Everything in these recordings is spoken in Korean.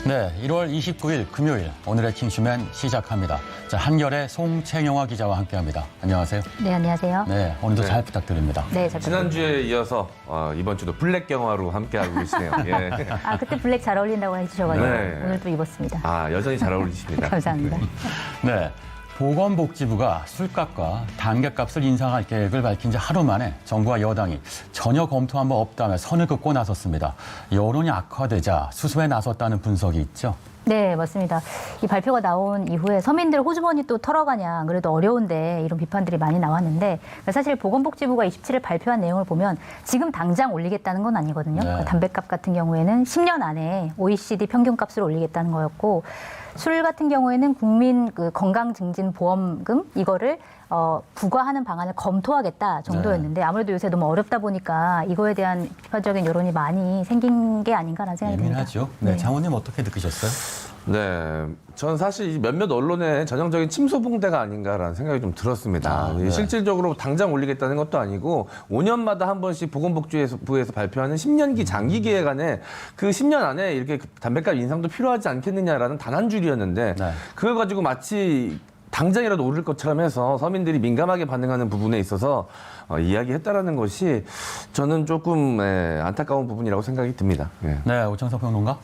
네, 1월 29일 금요일 오늘의 킹슈맨 시작합니다. 자, 한결의 송채영화 기자와 함께합니다. 안녕하세요. 네, 안녕하세요. 네, 오늘도 잘 부탁드립니다. 네, 잘 지난주에 이어서 이번 주도 블랙 영화로 함께하고 계시네요. 예. 아, 그때 블랙 잘 어울린다고 해주셔가지고 네. 오늘 또 입었습니다. 아, 여전히 잘 어울리십니다. 감사합니다. 네, 보건복지부가 술값과 단계값을 인상할 계획을 밝힌 지 하루 만에 정부와 여당이 전혀 검토한 바 없다며 선을 긋고 나섰습니다. 여론이 악화되자 수습에 나섰다는 분석이 있죠. 네, 맞습니다. 이 발표가 나온 이후에 서민들 호주머니 또 털어가냐, 안 그래도 어려운데 이런 비판들이 많이 나왔는데 사실 보건복지부가 27일 발표한 내용을 보면 지금 당장 올리겠다는 건 아니거든요. 네. 그러니까 담배값 같은 경우에는 10년 안에 OECD 평균값을 올리겠다는 거였고 술 같은 경우에는 국민 그 건강증진보험금 이거를 부과하는 방안을 검토하겠다 정도였는데 아무래도 요새 너무 어렵다 보니까 이거에 대한 비판적인 여론이 많이 생긴 게 아닌가라는 생각이 듭니다. 예민하죠. 네, 장모님 어떻게 느끼셨어요? 네, 전 사실 몇몇 언론의 전형적인 침소봉대가 아닌가라는 생각이 좀 들었습니다. 네. 실질적으로 당장 올리겠다는 것도 아니고 5년마다 한 번씩 보건복지부에서 발표하는 10년기 장기 계획 안에 그 10년 안에 이렇게 담배값 인상도 필요하지 않겠느냐라는 단 한 줄이었는데 네. 그걸 가지고 마치 당장이라도 오를 것처럼 해서 서민들이 민감하게 반응하는 부분에 있어서 이야기했다라는 것이 저는 조금 안타까운 부분이라고 생각이 듭니다. 예. 네, 오창석 평론가.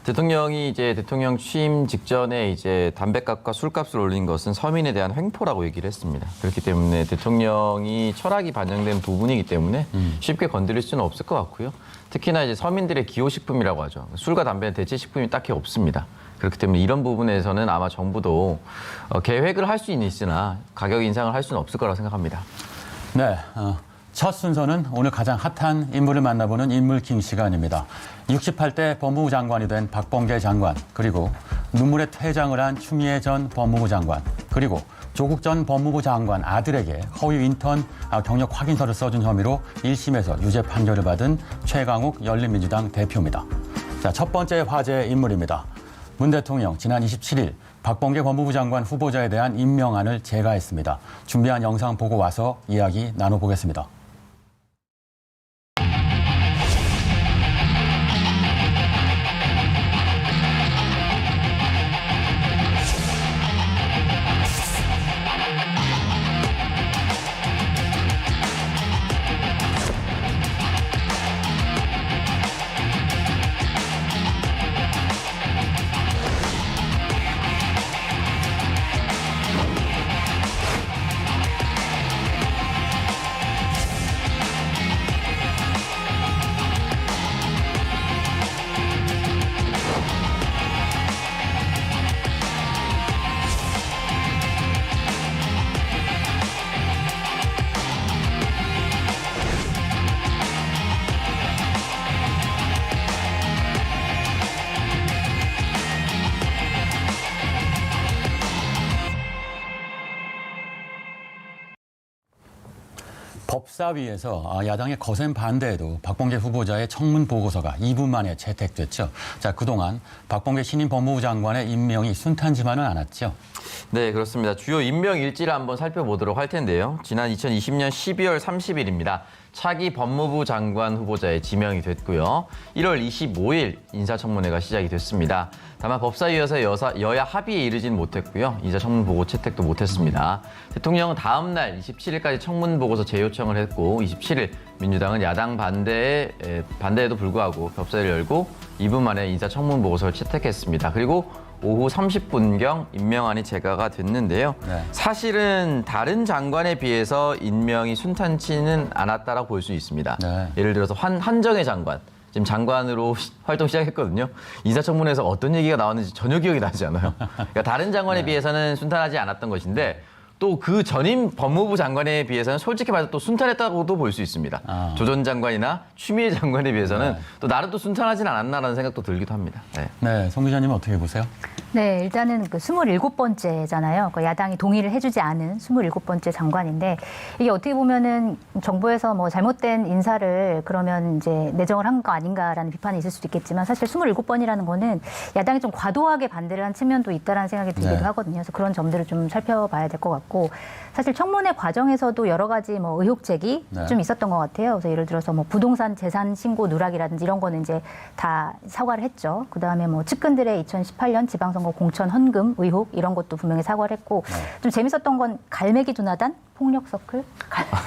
대통령이 이제 대통령 취임 직전에 이제 담배값과 술값을 올린 것은 서민에 대한 횡포라고 얘기를 했습니다. 그렇기 때문에 대통령이 철학이 반영된 부분이기 때문에 쉽게 건드릴 수는 없을 것 같고요. 특히나 이제 서민들의 기호식품이라고 하죠. 술과 담배는 대체 식품이 딱히 없습니다. 그렇기 때문에 이런 부분에서는 아마 정부도 계획을 할 수는 있으나 가격 인상을 할 수는 없을 거라고 생각합니다. 네, 첫 순서는 오늘 가장 핫한 인물을 만나보는 인물킹 시간입니다. 68대 법무부 장관이 된 박범계 장관, 그리고 눈물의 퇴장을 한 추미애 전 법무부 장관, 그리고 조국 전 법무부 장관 아들에게 허위 인턴 경력 확인서를 써준 혐의로 1심에서 유죄 판결을 받은 최강욱 열린민주당 대표입니다. 자, 첫 번째 화제 인물입니다. 문 대통령 지난 27일 박범계 법무부 장관 후보자에 대한 임명안을 제거했습니다. 준비한 영상 보고 와서 이야기 나눠보겠습니다. 법사위에서 야당의 거센 반대에도 박범계 후보자의 청문 보고서가 2분 만에 채택됐죠. 자, 그동안 박범계 신임 법무부 장관의 임명이 순탄치만은 않았죠. 네, 그렇습니다. 주요 임명 일지를 한번 살펴보도록 할 텐데요. 지난 2020년 12월 30일입니다. 차기 법무부 장관 후보자에 지명이 됐고요. 1월 25일 인사청문회가 시작이 됐습니다. 다만 법사위에서 여야 합의에 이르진 못했고요. 인사청문 보고 채택도 못했습니다. 대통령은 다음 날 27일까지 청문 보고서 재요청을 했고 27일 민주당은 야당 반대에도 불구하고 법사위를 열고 2분 만에 인사청문 보고서를 채택했습니다. 그리고 오후 30분경 임명안이 제거가 됐는데요. 네. 사실은 다른 장관에 비해서 임명이 순탄치는 않았다라고 볼 수 있습니다. 네. 예를 들어서 한정혜 장관, 지금 장관으로 활동 시작했거든요. 인사청문회에서 어떤 얘기가 나왔는지 전혀 기억이 나지 않아요. 그러니까 다른 장관에 비해서는 순탄하지 않았던 것인데 또 그 전임 법무부 장관에 비해서는 솔직히 말해서 또 순탄했다고도 볼 수 있습니다. 조 전 장관이나 추미애 장관에 비해서는 또 나름 또 순탄하진 않았나라는 생각도 들기도 합니다. 네. 네, 송 기자님은 어떻게 보세요? 네, 일단은 그 27번째잖아요. 그 야당이 동의를 해주지 않은 27번째 장관인데 이게 어떻게 보면은 정부에서 뭐 잘못된 인사를 그러면 이제 내정을 한 거 아닌가라는 비판이 있을 수도 있겠지만 사실 27번이라는 거는 야당이 좀 과도하게 반대를 한 측면도 있다라는 생각이 들기도 네. 하거든요. 그래서 그런 점들을 좀 살펴봐야 될 것 같고. 거였고 사실 청문회 과정에서도 여러 가지 뭐 의혹 제기 네. 좀 있었던 것 같아요. 그래서 예를 들어서 뭐 부동산 재산 신고 누락이라든지 이런 거는 이제 다 사과를 했죠. 그다음에 뭐 측근들의 2018년 지방선거 공천 헌금 의혹 이런 것도 분명히 사과를 했고 좀 재밌었던 건 갈매기 두나단 폭력 서클?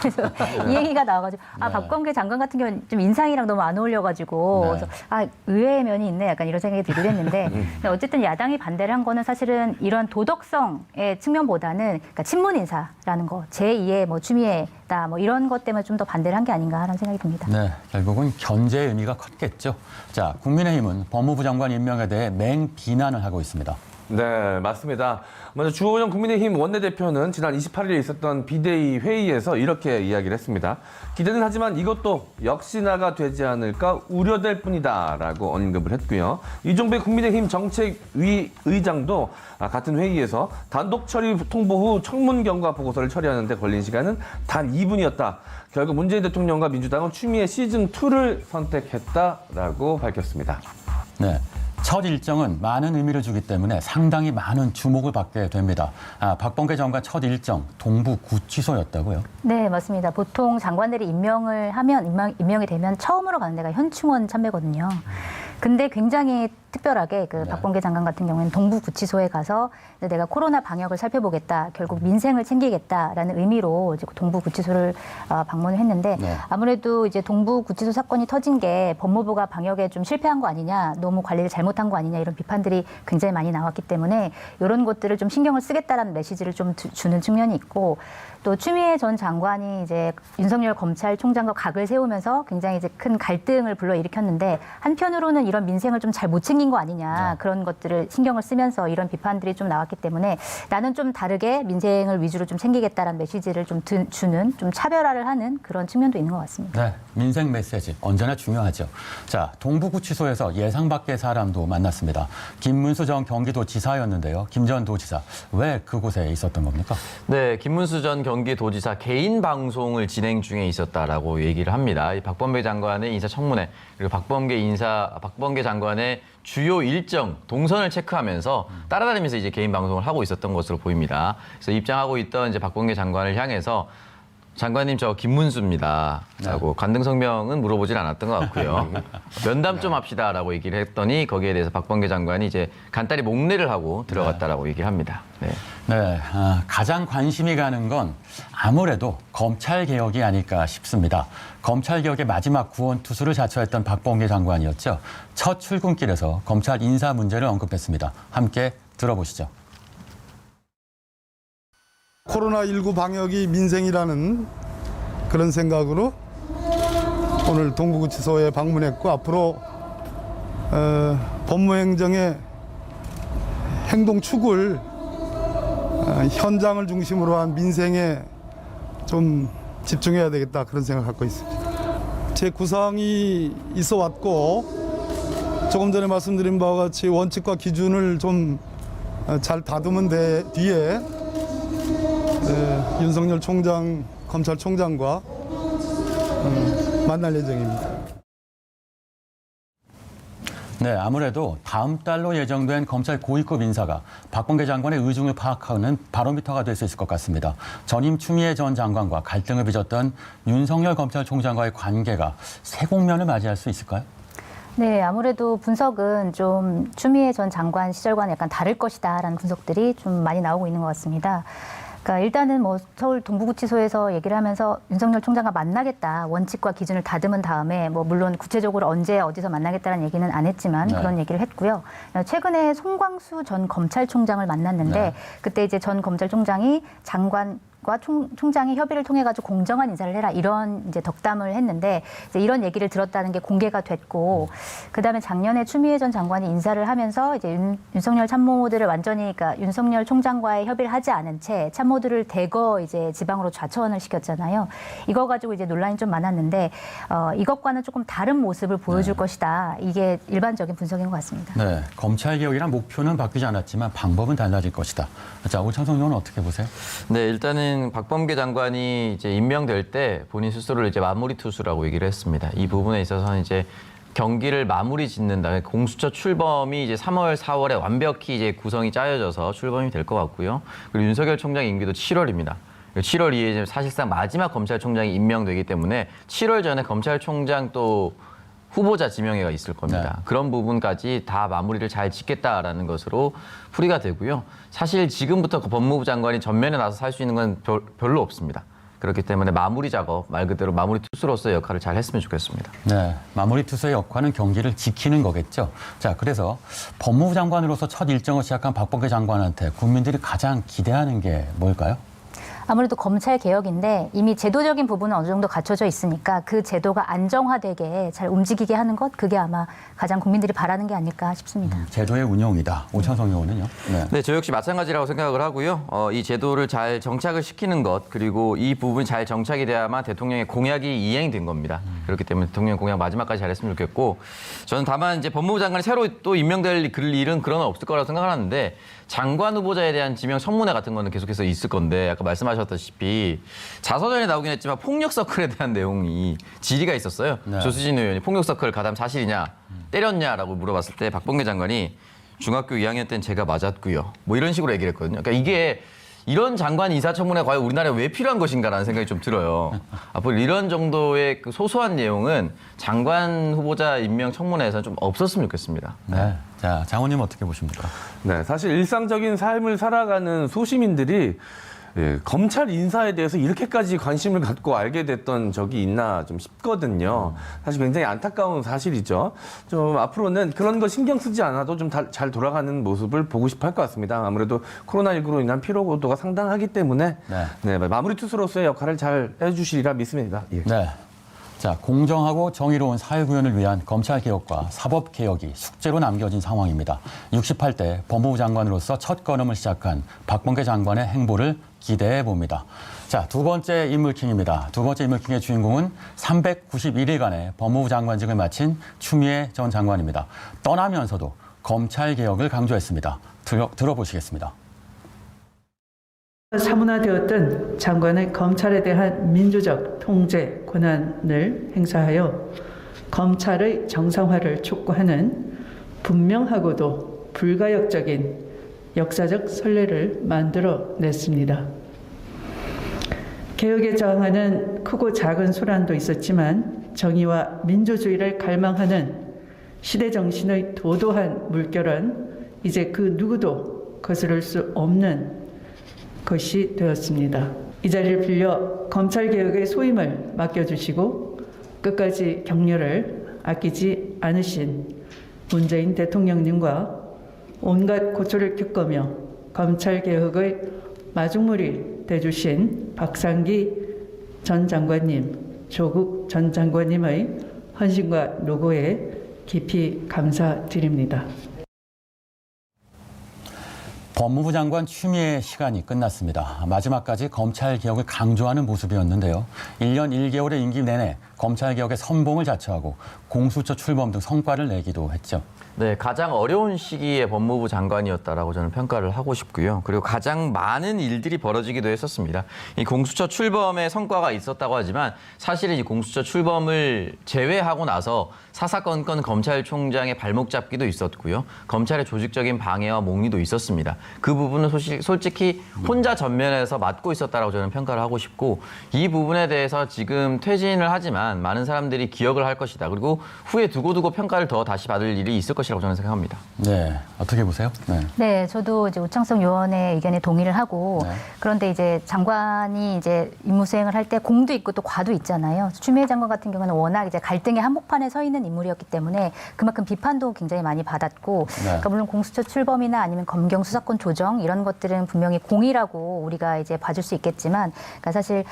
그래서 이 얘기가 나와가지고 아 네. 박범계 장관 같은 경우는 좀 인상이랑 너무 안 어울려가지고 네. 그래서 아 의외의 면이 있네 약간 이런 생각이 들긴 했는데 근데 어쨌든 야당이 반대를 한 거는 사실은 이런 도덕성의 측면보다는 그러니까 친문 인사라는 거 제2의 뭐 추미애다 뭐 이런 것 때문에 좀 더 반대를 한 게 아닌가 하는 생각이 듭니다. 네, 결국은 견제의 의미가 컸겠죠. 자, 국민의힘은 법무부 장관 임명에 대해 맹비난을 하고 있습니다. 네, 맞습니다. 먼저 주호영 국민의힘 원내대표는 지난 28일에 있었던 비대위 회의에서 이렇게 이야기를 했습니다. 기대는 하지만 이것도 역시나가 되지 않을까 우려될 뿐이다라고 언급을 했고요. 이종배 국민의힘 정책위 의장도 같은 회의에서 단독 처리 통보 후 청문 경과 보고서를 처리하는 데 걸린 시간은 단 2분이었다. 결국 문재인 대통령과 민주당은 추미애 시즌2를 선택했다라고 밝혔습니다. 네. 첫 일정은 많은 의미를 주기 때문에 상당히 많은 주목을 받게 됩니다. 박범계 장관 첫 일정, 동부 구치소였다고요? 네, 맞습니다. 보통 장관들이 임명이 되면 처음으로 가는 데가 현충원 참배거든요. 근데 굉장히 특별하게 그 박범계 장관 같은 경우에는 동부구치소에 가서 내가 코로나 방역을 살펴보겠다, 결국 민생을 챙기겠다라는 의미로 이제 동부구치소를 방문을 했는데 네. 아무래도 이제 동부구치소 사건이 터진 게 법무부가 방역에 좀 실패한 거 아니냐, 너무 관리를 잘못한 거 아니냐 이런 비판들이 굉장히 많이 나왔기 때문에 이런 것들을 좀 신경을 쓰겠다라는 메시지를 좀 주는 측면이 있고 또 추미애 전 장관이 이제 윤석열 검찰총장과 각을 세우면서 굉장히 이제 큰 갈등을 불러일으켰는데 한편으로는 이런 민생을 좀 잘 못 챙긴 거 아니냐 그런 것들을 신경을 쓰면서 이런 비판들이 좀 나왔기 때문에 나는 좀 다르게 민생을 위주로 좀 챙기겠다라는 메시지를 좀 주는 좀 차별화를 하는 그런 측면도 있는 것 같습니다. 네, 민생 메시지 언제나 중요하죠. 자, 동부구치소에서 예상 밖의 사람도 만났습니다. 김문수 전 경기도지사였는데요. 김 전 도지사, 왜 그곳에 있었던 겁니까? 네, 김문수 전 경기도지사 개인 방송을 진행 중에 있었다라고 얘기를 합니다. 이 박범계 장관의 인사청문회 그리고 박범계 장관의 주요 일정 동선을 체크하면서 따라다니면서 이제 개인 방송을 하고 있었던 것으로 보입니다. 그래서 입장하고 있던 이제 박범계 장관을 향해서 장관님 저 김문수입니다. 라고 관등 성명은 물어보질 않았던 것 같고요. 면담 좀 합시다라고 얘기를 했더니 거기에 대해서 박범계 장관이 이제 간단히 목례를 하고 들어갔다라고 얘기를 합니다. 네. 네, 가장 관심이 가는 건 아무래도 검찰개혁이 아닐까 싶습니다. 검찰개혁의 마지막 구원투수를 자처했던 박범계 장관이었죠. 첫 출근길에서 검찰 인사 문제를 언급했습니다. 함께 들어보시죠. 코로나19 방역이 민생이라는 그런 생각으로 오늘 동부구치소에 방문했고 앞으로 법무행정의 행동 축을 현장을 중심으로 한 민생에 좀 집중해야 되겠다 그런 생각을 갖고 있습니다. 제 구상이 있어 왔고 조금 전에 말씀드린 바와 같이 원칙과 기준을 좀 잘 다듬은 뒤에 윤석열 총장, 검찰총장과 만날 예정입니다. 네, 아무래도 다음 달로 예정된 검찰 고위급 인사가 박범계 장관의 의중을 파악하는 바로미터가 될 수 있을 것 같습니다. 전임 추미애 전 장관과 갈등을 빚었던 윤석열 검찰총장과의 관계가 새 국면을 맞이할 수 있을까요? 네, 아무래도 분석은 좀 추미애 전 장관 시절과는 약간 다를 것이다라는 분석들이 좀 많이 나오고 있는 것 같습니다. 그러니까 일단은 뭐 서울 동부구치소에서 얘기를 하면서 윤석열 총장과 만나겠다 원칙과 기준을 다듬은 다음에 뭐 물론 구체적으로 언제 어디서 만나겠다는 얘기는 안 했지만 그런 얘기를 했고요. 최근에 송광수 전 검찰총장을 만났는데 그때 이제 전 검찰총장이 장관과 총장이 협의를 통해 가지고 공정한 인사를 해라 이런 이제 덕담을 했는데 이제 이런 얘기를 들었다는 게 공개가 됐고 그다음에 작년에 추미애 전 장관이 인사를 하면서 이제 윤석열 참모들을 완전히 그러니까 윤석열 총장과의 협의를 하지 않은 채 참모들을 대거 이제 지방으로 좌천을 시켰잖아요. 이거 가지고 이제 논란이 좀 많았는데 이것과는 조금 다른 모습을 보여줄 것이다. 이게 일반적인 분석인 것 같습니다. 네, 검찰개혁이란 목표는 바뀌지 않았지만 방법은 달라질 것이다. 자, 오창석 의원은 어떻게 보세요? 네, 일단은 박범계 장관이 이제 임명될 때 본인 스스로를 이제 마무리 투수라고 얘기를 했습니다. 이 부분에 있어서는 이제 경기를 마무리 짓는다. 공수처 출범이 이제 3월, 4월에 완벽히 이제 구성이 짜여져서 출범이 될 것 같고요. 그리고 윤석열 총장 임기도 7월입니다. 7월 이후에 사실상 마지막 검찰총장이 임명되기 때문에 7월 전에 검찰총장 또 후보자 지명회가 있을 겁니다. 네. 그런 부분까지 다 마무리를 잘 짓겠다라는 것으로 풀이가 되고요. 사실 지금부터 법무부 장관이 전면에 나서 할 수 있는 건 별로 없습니다. 그렇기 때문에 마무리 작업, 말 그대로 마무리 투수로서의 역할을 잘 했으면 좋겠습니다. 네, 마무리 투수의 역할은 경기를 지키는 거겠죠. 자, 그래서 법무부 장관으로서 첫 일정을 시작한 박범계 장관한테 국민들이 가장 기대하는 게 뭘까요? 아무래도 검찰 개혁인데 이미 제도적인 부분은 어느 정도 갖춰져 있으니까 그 제도가 안정화되게 잘 움직이게 하는 것, 그게 아마 가장 국민들이 바라는 게 아닐까 싶습니다. 제도의 운용이다. 오찬성 의원은요? 네. 네, 저 역시 마찬가지라고 생각을 하고요. 이 제도를 잘 정착을 시키는 것, 그리고 이 부분이 잘 정착이 돼야만 대통령의 공약이 이행된 겁니다. 그렇기 때문에 대통령 공약 마지막까지 잘했으면 좋겠고, 저는 다만 이제 법무부 장관이 새로 또 임명될 일은 그런 건 없을 거라고 생각하는데, 장관 후보자에 대한 지명 청문회 같은 거는 계속해서 있을 건데, 아까 말씀하셨다시피 자서전에 나오긴 했지만 폭력 서클에 대한 내용이 질의가 있었어요. 네. 조수진 의원이 폭력 서클 가담 사실이냐, 때렸냐라고 물어봤을 때 박범계 장관이 중학교 2학년 때는 제가 맞았고요. 뭐 이런 식으로 얘기를 했거든요. 그러니까 이게 이런 장관 인사청문회 과연 우리나라에 왜 필요한 것인가라는 생각이 좀 들어요. 앞으로 이런 정도의 그 소소한 내용은 장관 후보자 임명 청문회에서는 좀 없었으면 좋겠습니다. 네. 자, 장훈님 어떻게 보십니까? 네, 사실 일상적인 삶을 살아가는 소시민들이 검찰 인사에 대해서 이렇게까지 관심을 갖고 알게 됐던 적이 있나 좀 싶거든요. 사실 굉장히 안타까운 사실이죠. 좀 앞으로는 그런 거 신경 쓰지 않아도 좀 잘 돌아가는 모습을 보고 싶어 할 것 같습니다. 아무래도 코로나19로 인한 피로도가 상당하기 때문에 네, 마무리 투수로서의 역할을 잘 해주시리라 믿습니다. 예. 네. 자, 공정하고 정의로운 사회구현을 위한 검찰개혁과 사법개혁이 숙제로 남겨진 상황입니다. 68대 법무부 장관으로서 첫 걸음을 시작한 박범계 장관의 행보를 기대해 봅니다. 자, 두 번째 인물킹입니다. 두 번째 인물킹의 주인공은 391일간의 법무부 장관직을 마친 추미애 전 장관입니다. 떠나면서도 검찰개혁을 강조했습니다. 들어보시겠습니다. 사문화되었던 장관의 검찰에 대한 민주적 통제 권한을 행사하여 검찰의 정상화를 촉구하는 분명하고도 불가역적인 역사적 선례를 만들어냈습니다. 개혁에 저항하는 크고 작은 소란도 있었지만 정의와 민주주의를 갈망하는 시대 정신의 도도한 물결은 이제 그 누구도 거스를 수 없는 것이 되었습니다. 이 자리를 빌려 검찰개혁의 소임을 맡겨주시고 끝까지 격려를 아끼지 않으신 문재인 대통령님과 온갖 고초를 겪으며 검찰개혁의 마중물이 돼주신 박상기 전 장관님, 조국 전 장관님의 헌신과 노고에 깊이 감사드립니다. 법무부 장관 추미애 시간이 끝났습니다. 마지막까지 검찰개혁을 강조하는 모습이었는데요. 1년 1개월의 임기 내내 검찰개혁의 선봉을 자처하고 공수처 출범 등 성과를 내기도 했죠. 네, 가장 어려운 시기에 법무부 장관이었다라고 저는 평가를 하고 싶고요. 그리고 가장 많은 일들이 벌어지기도 했었습니다. 이 공수처 출범에 성과가 있었다고 하지만 사실은 이 공수처 출범을 제외하고 나서 사사건건 검찰총장의 발목 잡기도 있었고요. 검찰의 조직적인 방해와 몽리도 있었습니다. 그 부분은 솔직히 혼자 전면에서 맡고 있었다라고 저는 평가를 하고 싶고, 이 부분에 대해서 지금 퇴진을 하지만 많은 사람들이 기억을 할 것이다. 그리고 후에 두고두고 평가를 더 다시 받을 일이 있을 것이라고 저는 생각합니다. 네, 어떻게 보세요? 네. 네, 저도 이제 오창석 의원의 의견에 동의를 하고, 네. 그런데 이제 장관이 이제 임무 수행을 할 때 공도 있고 또 과도 있잖아요. 추미애 장관 같은 경우는 워낙 이제 갈등의 한복판에 서 있는 인물이었기 때문에 그만큼 비판도 굉장히 많이 받았고, 네. 그러니까 물론 공수처 출범이나 아니면 검경 수사권 조정 이런 것들은 분명히 공이라고 우리가 이제 봐줄 수 있겠지만, 그러니까 사실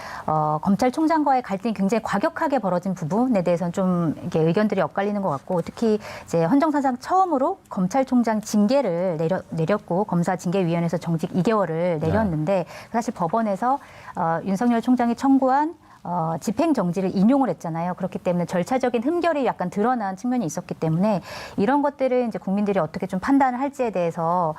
검찰총장과의 갈등이 굉장히 과격하게 벌어진 부분에 대해서는 좀 이렇게 의견들이 엇갈리는 것 같고, 특히 이제 헌정사상 처음으로 검찰총장 징계를 내렸고 검사징계위원회에서 정직 2개월을 내렸는데 사실 법원에서 윤석열 총장이 청구한 집행 정지를 인용을 했잖아요. 그렇기 때문에 절차적인 흠결이 약간 드러난 측면이 있었기 때문에 이런 것들을 이제 국민들이 어떻게 좀 판단을 할지에 대해서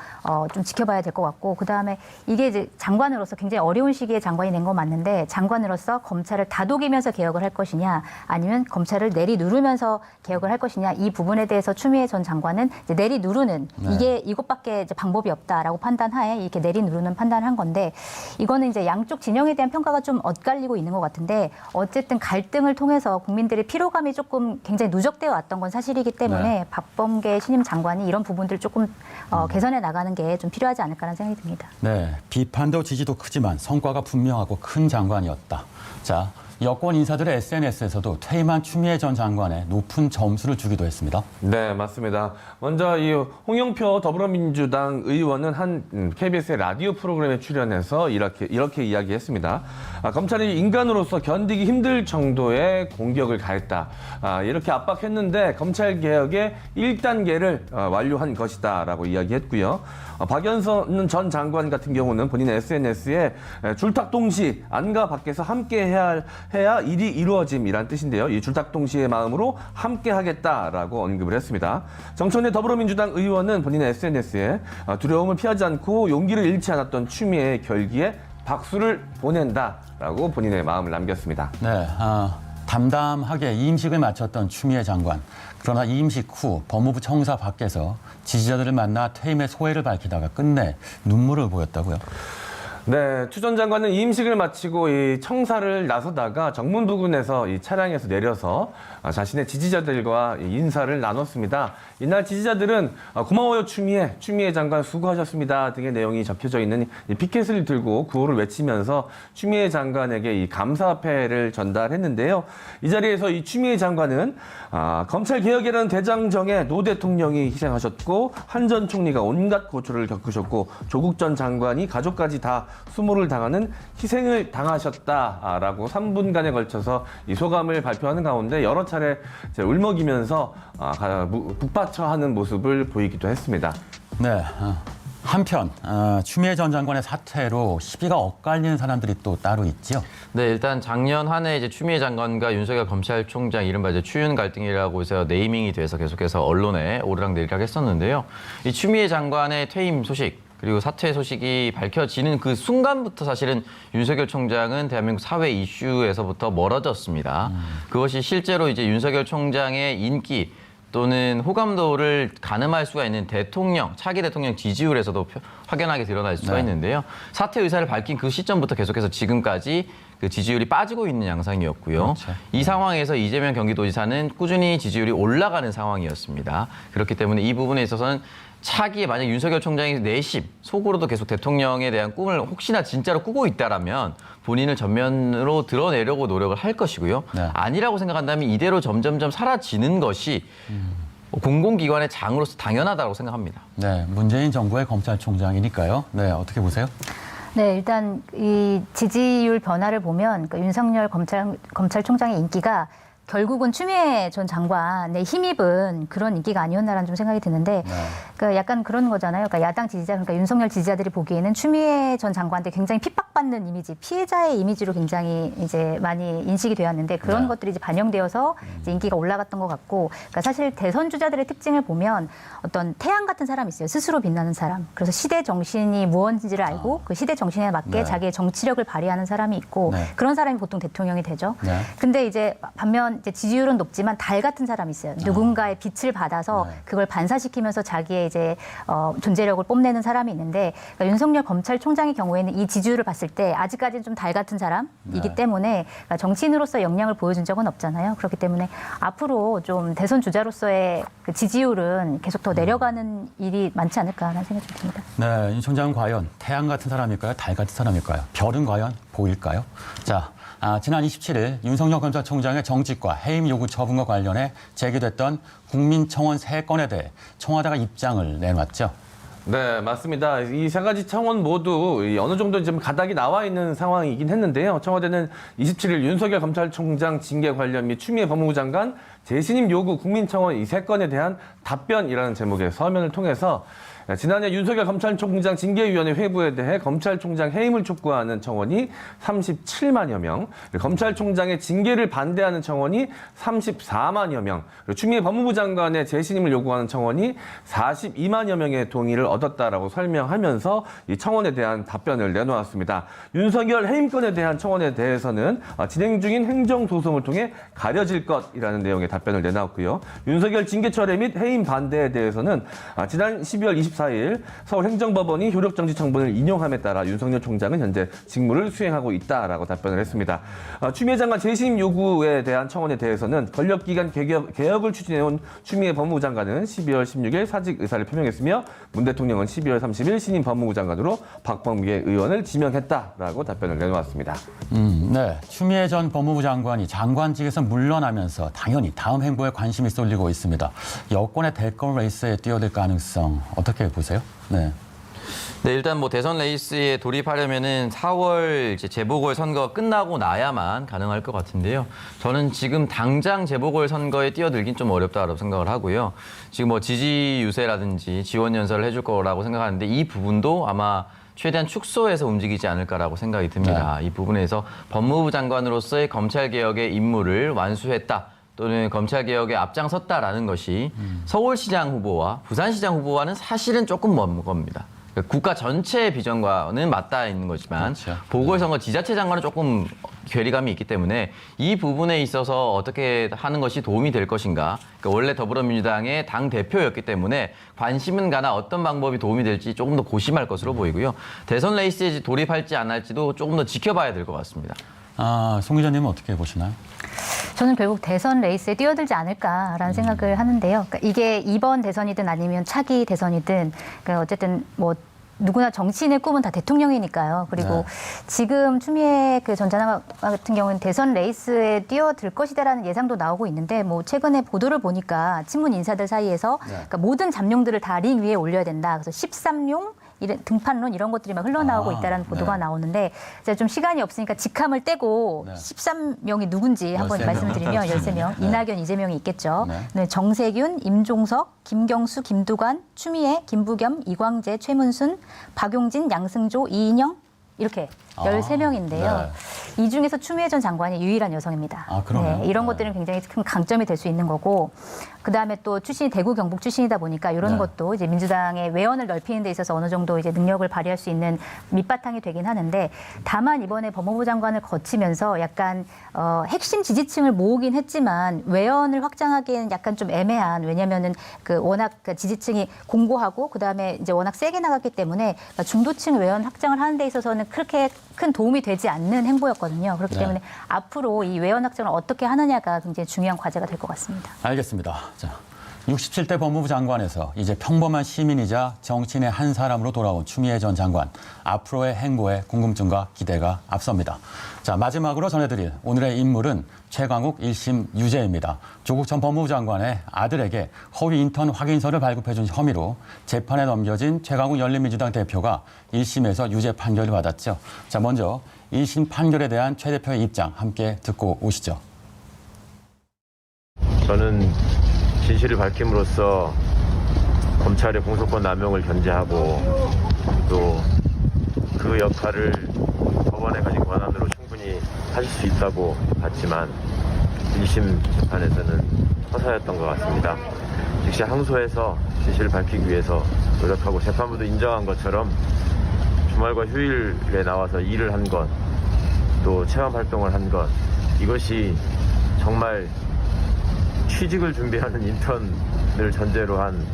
좀 지켜봐야 될 것 같고, 그 다음에 이게 이제 장관으로서 굉장히 어려운 시기에 장관이 된 건 맞는데, 장관으로서 검찰을 다독이면서 개혁을 할 것이냐, 아니면 검찰을 내리누르면서 개혁을 할 것이냐, 이 부분에 대해서 추미애 전 장관은 이제 내리누르는 이것밖에 이제 방법이 없다라고 판단하에 이렇게 내리누르는 판단을 한 건데, 이거는 이제 양쪽 진영에 대한 평가가 좀 엇갈리고 있는 것 같은데, 어쨌든 갈등을 통해서 국민들의 피로감이 조금 굉장히 누적되어 왔던 건 사실이기 때문에 박범계 신임 장관이 이런 부분들을 조금 개선해 나가는 게 좀 필요하지 않을까라는 생각이 듭니다. 네, 비판도 지지도 크지만 성과가 분명하고 큰 장관이었다. 자, 여권 인사들의 SNS에서도 퇴임한 추미애 전 장관에 높은 점수를 주기도 했습니다. 네, 맞습니다. 먼저 이 홍영표 더불어민주당 의원은 한 KBS의 라디오 프로그램에 출연해서 이렇게 이야기했습니다. 검찰이 인간으로서 견디기 힘들 정도의 공격을 가했다. 이렇게 압박했는데 검찰 개혁의 1단계를 완료한 것이다라고 이야기했고요. 박연선 전 장관 같은 경우는 본인의 SNS에 줄탁동시 안과 밖에서 함께 해야 일이 이루어짐이란 뜻인데요. 이 줄탁동시의 마음으로 함께 하겠다라고 언급을 했습니다. 정청래 더불어민주당 의원은 본인의 SNS에 두려움을 피하지 않고 용기를 잃지 않았던 추미애의 결기에 박수를 보낸다라고 본인의 마음을 남겼습니다. 네, 담담하게 이임식을 마쳤던 추미애 장관. 그러나 이임식 후 법무부 청사 밖에서 지지자들을 만나 퇴임의 소회를 밝히다가 끝내 눈물을 보였다고요. 네, 추 전 장관은 이임식을 마치고 이 청사를 나서다가 정문 부근에서 이 차량에서 내려서 자신의 지지자들과 인사를 나눴습니다. 이날 지지자들은 고마워요 추미애 장관 수고하셨습니다 등의 내용이 적혀져 있는 이 피켓을 들고 구호를 외치면서 추미애 장관에게 이 감사패를 전달했는데요. 이 자리에서 이 추미애 장관은 검찰 개혁이라는 대장정에 노 대통령이 희생하셨고 한 전 총리가 온갖 고초를 겪으셨고 조국 전 장관이 가족까지 다 수모를 당하는 희생을 당하셨다라고 3분간에 걸쳐서 이 소감을 발표하는 가운데 여러 차례 울먹이면서 북받쳐하는 모습을 보이기도 했습니다. 네, 한편 추미애 전 장관의 사퇴로 시비가 엇갈리는 사람들이 또 따로 있죠. 네, 일단 작년 한 해 이제 추미애 장관과 윤석열 검찰총장 이른바 이제 추윤 갈등이라고 해서 네이밍이 돼서 계속해서 언론에 오르락내리락 했었는데요. 이 추미애 장관의 퇴임 소식 그리고 사퇴 소식이 밝혀지는 그 순간부터 사실은 윤석열 총장은 대한민국 사회 이슈에서부터 멀어졌습니다. 그것이 실제로 이제 윤석열 총장의 인기 또는 호감도를 가늠할 수가 있는 대통령, 차기 대통령 지지율에서도 확연하게 드러날 수가 있는데요. 사퇴 의사를 밝힌 그 시점부터 계속해서 지금까지 그 지지율이 빠지고 있는 양상이었고요. 그렇죠. 이 상황에서 이재명 경기도지사는 꾸준히 지지율이 올라가는 상황이었습니다. 그렇기 때문에 이 부분에 있어서는 차기에 만약 윤석열 총장이 내심 속으로도 계속 대통령에 대한 꿈을 혹시나 진짜로 꾸고 있다라면 본인을 전면으로 드러내려고 노력을 할 것이고요. 네. 아니라고 생각한다면 이대로 점점점 사라지는 것이 공공기관의 장으로서 당연하다고 생각합니다. 네, 문재인 정부의 검찰총장이니까요. 네, 어떻게 보세요? 네, 일단 이 지지율 변화를 보면 그러니까 윤석열 검찰총장의 인기가 결국은 추미애 전 장관의 힘입은 그런 인기가 아니었나라는 좀 생각이 드는데, 그러니까 약간 그런 거잖아요. 그러니까 야당 지지자, 그러니까 윤석열 지지자들이 보기에는 추미애 전 장관한테 굉장히 핍박받는 이미지, 피해자의 이미지로 굉장히 이제 많이 인식이 되었는데 그런 것들이 이제 반영되어서 이제 인기가 올라갔던 것 같고, 그러니까 사실 대선 주자들의 특징을 보면 어떤 태양 같은 사람이 있어요. 스스로 빛나는 사람. 그래서 시대 정신이 무엇인지를 알고 그 시대 정신에 맞게 자기의 정치력을 발휘하는 사람이 있고 그런 사람이 보통 대통령이 되죠. 근데 이제 반면 이제 지지율은 높지만 달 같은 사람이 있어요. 누군가의 빛을 받아서 그걸 반사시키면서 자기의 이제 존재력을 뽐내는 사람이 있는데, 그러니까 윤석열 검찰총장의 경우에는 이 지지율을 봤을 때 아직까지는 좀 달 같은 사람이기 때문에 그러니까 정치인으로서 역량을 보여준 적은 없잖아요. 그렇기 때문에 앞으로 좀 대선 주자로서의 그 지지율은 계속 더 내려가는 일이 많지 않을까라는 생각이 좀 듭니다. 네, 윤 총장은 과연 태양 같은 사람일까요? 달 같은 사람일까요? 별은 과연 보일까요? 자, 지난 27일 윤석열 검찰총장의 정직과 해임 요구 처분과 관련해 제기됐던 국민청원 3건에 대해 청와대가 입장을 내놨죠. 네, 맞습니다. 이 세 가지 청원 모두 어느 정도 좀 가닥이 나와 있는 상황이긴 했는데요. 청와대는 27일 윤석열 검찰총장 징계 관련 및 추미애 법무부 장관 재신임 요구 국민청원 이 3건에 대한 답변이라는 제목의 서면을 통해서 지난해 윤석열 검찰총장 징계위원회 회부에 대해 검찰총장 해임을 촉구하는 청원이 37만여 명, 검찰총장의 징계를 반대하는 청원이 34만여 명, 그리고 추미애 법무부 장관의 재신임을 요구하는 청원이 42만여 명의 동의를 얻었다라고 설명하면서 이 청원에 대한 답변을 내놓았습니다. 윤석열 해임권에 대한 청원에 대해서는 진행 중인 행정소송을 통해 가려질 것이라는 내용의 답변을 내놨고요. 윤석열 징계 철회 및 해임 반대에 대해서는 지난 12월 24일 서울행정법원이 효력정지 청문을 인용함에 따라 윤석열 총장은 현재 직무를 수행하고 있다라고 답변을 했습니다. 추미애 장관 재신임 요구에 대한 청원에 대해서는 권력기관 개혁을 추진해온 추미애 법무부 장관은 12월 16일 사직 의사를 표명했으며 문 대통령은 12월 30일 신임 법무부 장관으로 박범계 의원을 지명했다라고 답변을 내놓았습니다. 네. 추미애 전 법무부 장관이 장관직에서 물러나면서 당연히 다음 행보에 관심이 쏠리고 있습니다. 여권의 대권 레이스에 뛰어들 가능성 어떻게 보세요? 네. 네, 일단 뭐 대선 레이스에 돌입하려면은 4월 이제 재보궐 선거 끝나고 나야만 가능할 것 같은데요. 저는 지금 당장 재보궐 선거에 뛰어들긴 좀 어렵다고 생각을 하고요. 지금 뭐 지지 유세라든지 지원 연설을 해줄 거라고 생각하는데 이 부분도 아마 최대한 축소해서 움직이지 않을까라고 생각이 듭니다. 이 부분에서 법무부 장관으로서의 검찰개혁의 임무를 완수했다. 또는 검찰개혁에 앞장섰다라는 것이 서울시장 후보와 부산시장 후보와는 사실은 조금 먼 겁니다. 국가 전체의 비전과는 맞닿아 있는 거지만 그렇죠. 보궐선거 지자체장과는 조금 괴리감이 있기 때문에 이 부분에 있어서 어떻게 하는 것이 도움이 될 것인가. 그러니까 원래 더불어민주당의 당대표였기 때문에 관심은 가나 어떤 방법이 도움이 될지 조금 더 고심할 것으로 보이고요. 대선 레이스에 돌입할지 안 할지도 조금 더 지켜봐야 될 것 같습니다. 송 기자님은 어떻게 보시나요? 저는 결국 대선 레이스에 뛰어들지 않을까라는 생각을 하는데요. 그러니까 이게 이번 대선이든 아니면 차기 대선이든 그러니까 어쨌든 뭐 누구나 정치인의 꿈은 다 대통령이니까요. 그리고 지금 추미애 전 장관 같은 경우는 대선 레이스에 뛰어들 것이다라는 예상도 나오고 있는데 뭐 최근에 보도를 보니까 친문 인사들 사이에서 그러니까 모든 잠룡들을 다 링 위에 올려야 된다. 그래서 13룡 등판론 이런 것들이 막 흘러나오고 있다는 보도가 나오는데 제가 좀 시간이 없으니까 직함을 떼고 13명이 누군지 한번 13명. 말씀드리면 13명. 이낙연, 이재명이 있겠죠. 네. 네, 정세균, 임종석, 김경수, 김두관, 추미애, 김부겸, 이광재, 최문순, 박용진, 양승조, 이인영 이렇게 13명인데요. 이 중에서 추미애 전 장관이 유일한 여성입니다. 그러네요. 이런 것들은 굉장히 큰 강점이 될 수 있는 거고 그다음에 또 출신이 대구 경북 출신이다 보니까 이런 것도 이제 민주당의 외연을 넓히는 데 있어서 어느 정도 이제 능력을 발휘할 수 있는 밑바탕이 되긴 하는데 다만 이번에 법무부 장관을 거치면서 약간 핵심 지지층을 모으긴 했지만 외연을 확장하기에는 약간 좀 애매한 왜냐면은 그 워낙 그 지지층이 공고하고 그다음에 이제 워낙 세게 나갔기 때문에 중도층 외연 확장을 하는 데 있어서는 그렇게 큰 도움이 되지 않는 행보였거든요. 그렇기 때문에 앞으로 이 외연 확장을 어떻게 하느냐가 굉장히 중요한 과제가 될 것 같습니다. 알겠습니다. 자, 67대 법무부 장관에서 이제 평범한 시민이자 정치인의 한 사람으로 돌아온 추미애 전 장관. 앞으로의 행보에 궁금증과 기대가 앞섭니다. 자, 마지막으로 전해드릴 오늘의 인물은 최강욱 1심 유죄입니다. 조국 전 법무부 장관의 아들에게 허위 인턴 확인서를 발급해준 혐의로 재판에 넘겨진 최강욱 열린민주당 대표가 1심에서 유죄 판결을 받았죠. 자, 먼저 1심 판결에 대한 최 대표의 입장 함께 듣고 오시죠. 저는 진실을 밝힘으로써 검찰의 공소권 남용을 견제하고 또 그 역할을 법원에 가진 권한으로 충분히 하실 수 있다고 봤지만 1심 재판에서는 허사였던 것 같습니다. 즉시 항소해서 진실을 밝히기 위해서 노력하고 재판부도 인정한 것처럼 주말과 휴일에 나와서 일을 한 것, 또 체험 활동을 한 것, 이것이 정말 취직을 준비하는 인턴을 전제로 한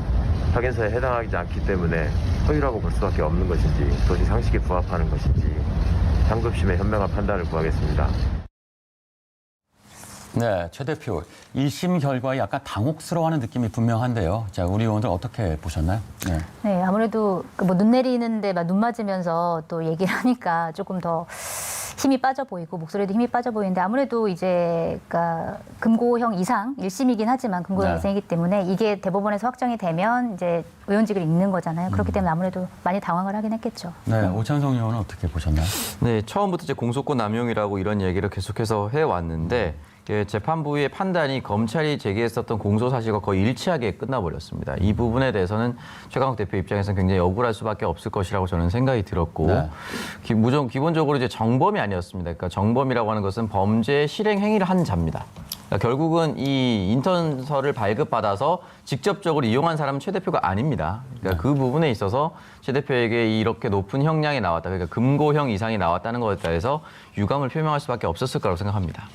확인서에 해당하지 않기 때문에 허위라고 볼 수밖에 없는 것인지 그것이 상식에 부합하는 것인지 상급심의 현명한 판단을 구하겠습니다. 네, 최 대표. 1심 결과에 약간 당혹스러워하는 느낌이 분명한데요. 자, 우리 의원들 어떻게 보셨나요? 네, 아무래도 뭐 눈 내리는데 막 눈 맞으면서 또 얘기를 하니까 조금 더 힘이 빠져 보이고 목소리도 힘이 빠져 보이는데 아무래도 이제 그러니까 금고형 이상 1심이긴 하지만 금고형 이상이기 때문에 이게 대법원에서 확정이 되면 이제 의원직을 잃는 거잖아요. 그렇기 때문에 아무래도 많이 당황을 하긴 했겠죠. 네, 오찬성 의원은 어떻게 보셨나요? 네, 처음부터 이제 공소권 남용이라고 이런 얘기를 계속해서 해왔는데 재판부의 판단이 검찰이 제기했었던 공소 사실과 거의 일치하게 끝나버렸습니다. 이 부분에 대해서는 최강욱 대표 입장에서는 굉장히 억울할 수밖에 없을 것이라고 저는 생각이 들었고 네. 기본적으로 이제 정범이 아니었습니다. 그러니까 정범이라고 하는 것은 범죄 실행 행위를 한 자입니다. 그러니까 결국은 이 인턴서를 발급받아서 직접적으로 이용한 사람은 최 대표가 아닙니다. 그러니까 그 부분에 있어서 최 대표에게 이렇게 높은 형량이 나왔다. 그러니까 금고형 이상이 나왔다는 것에 대해서 유감을 표명할 수밖에 없었을 거라고 생각합니다.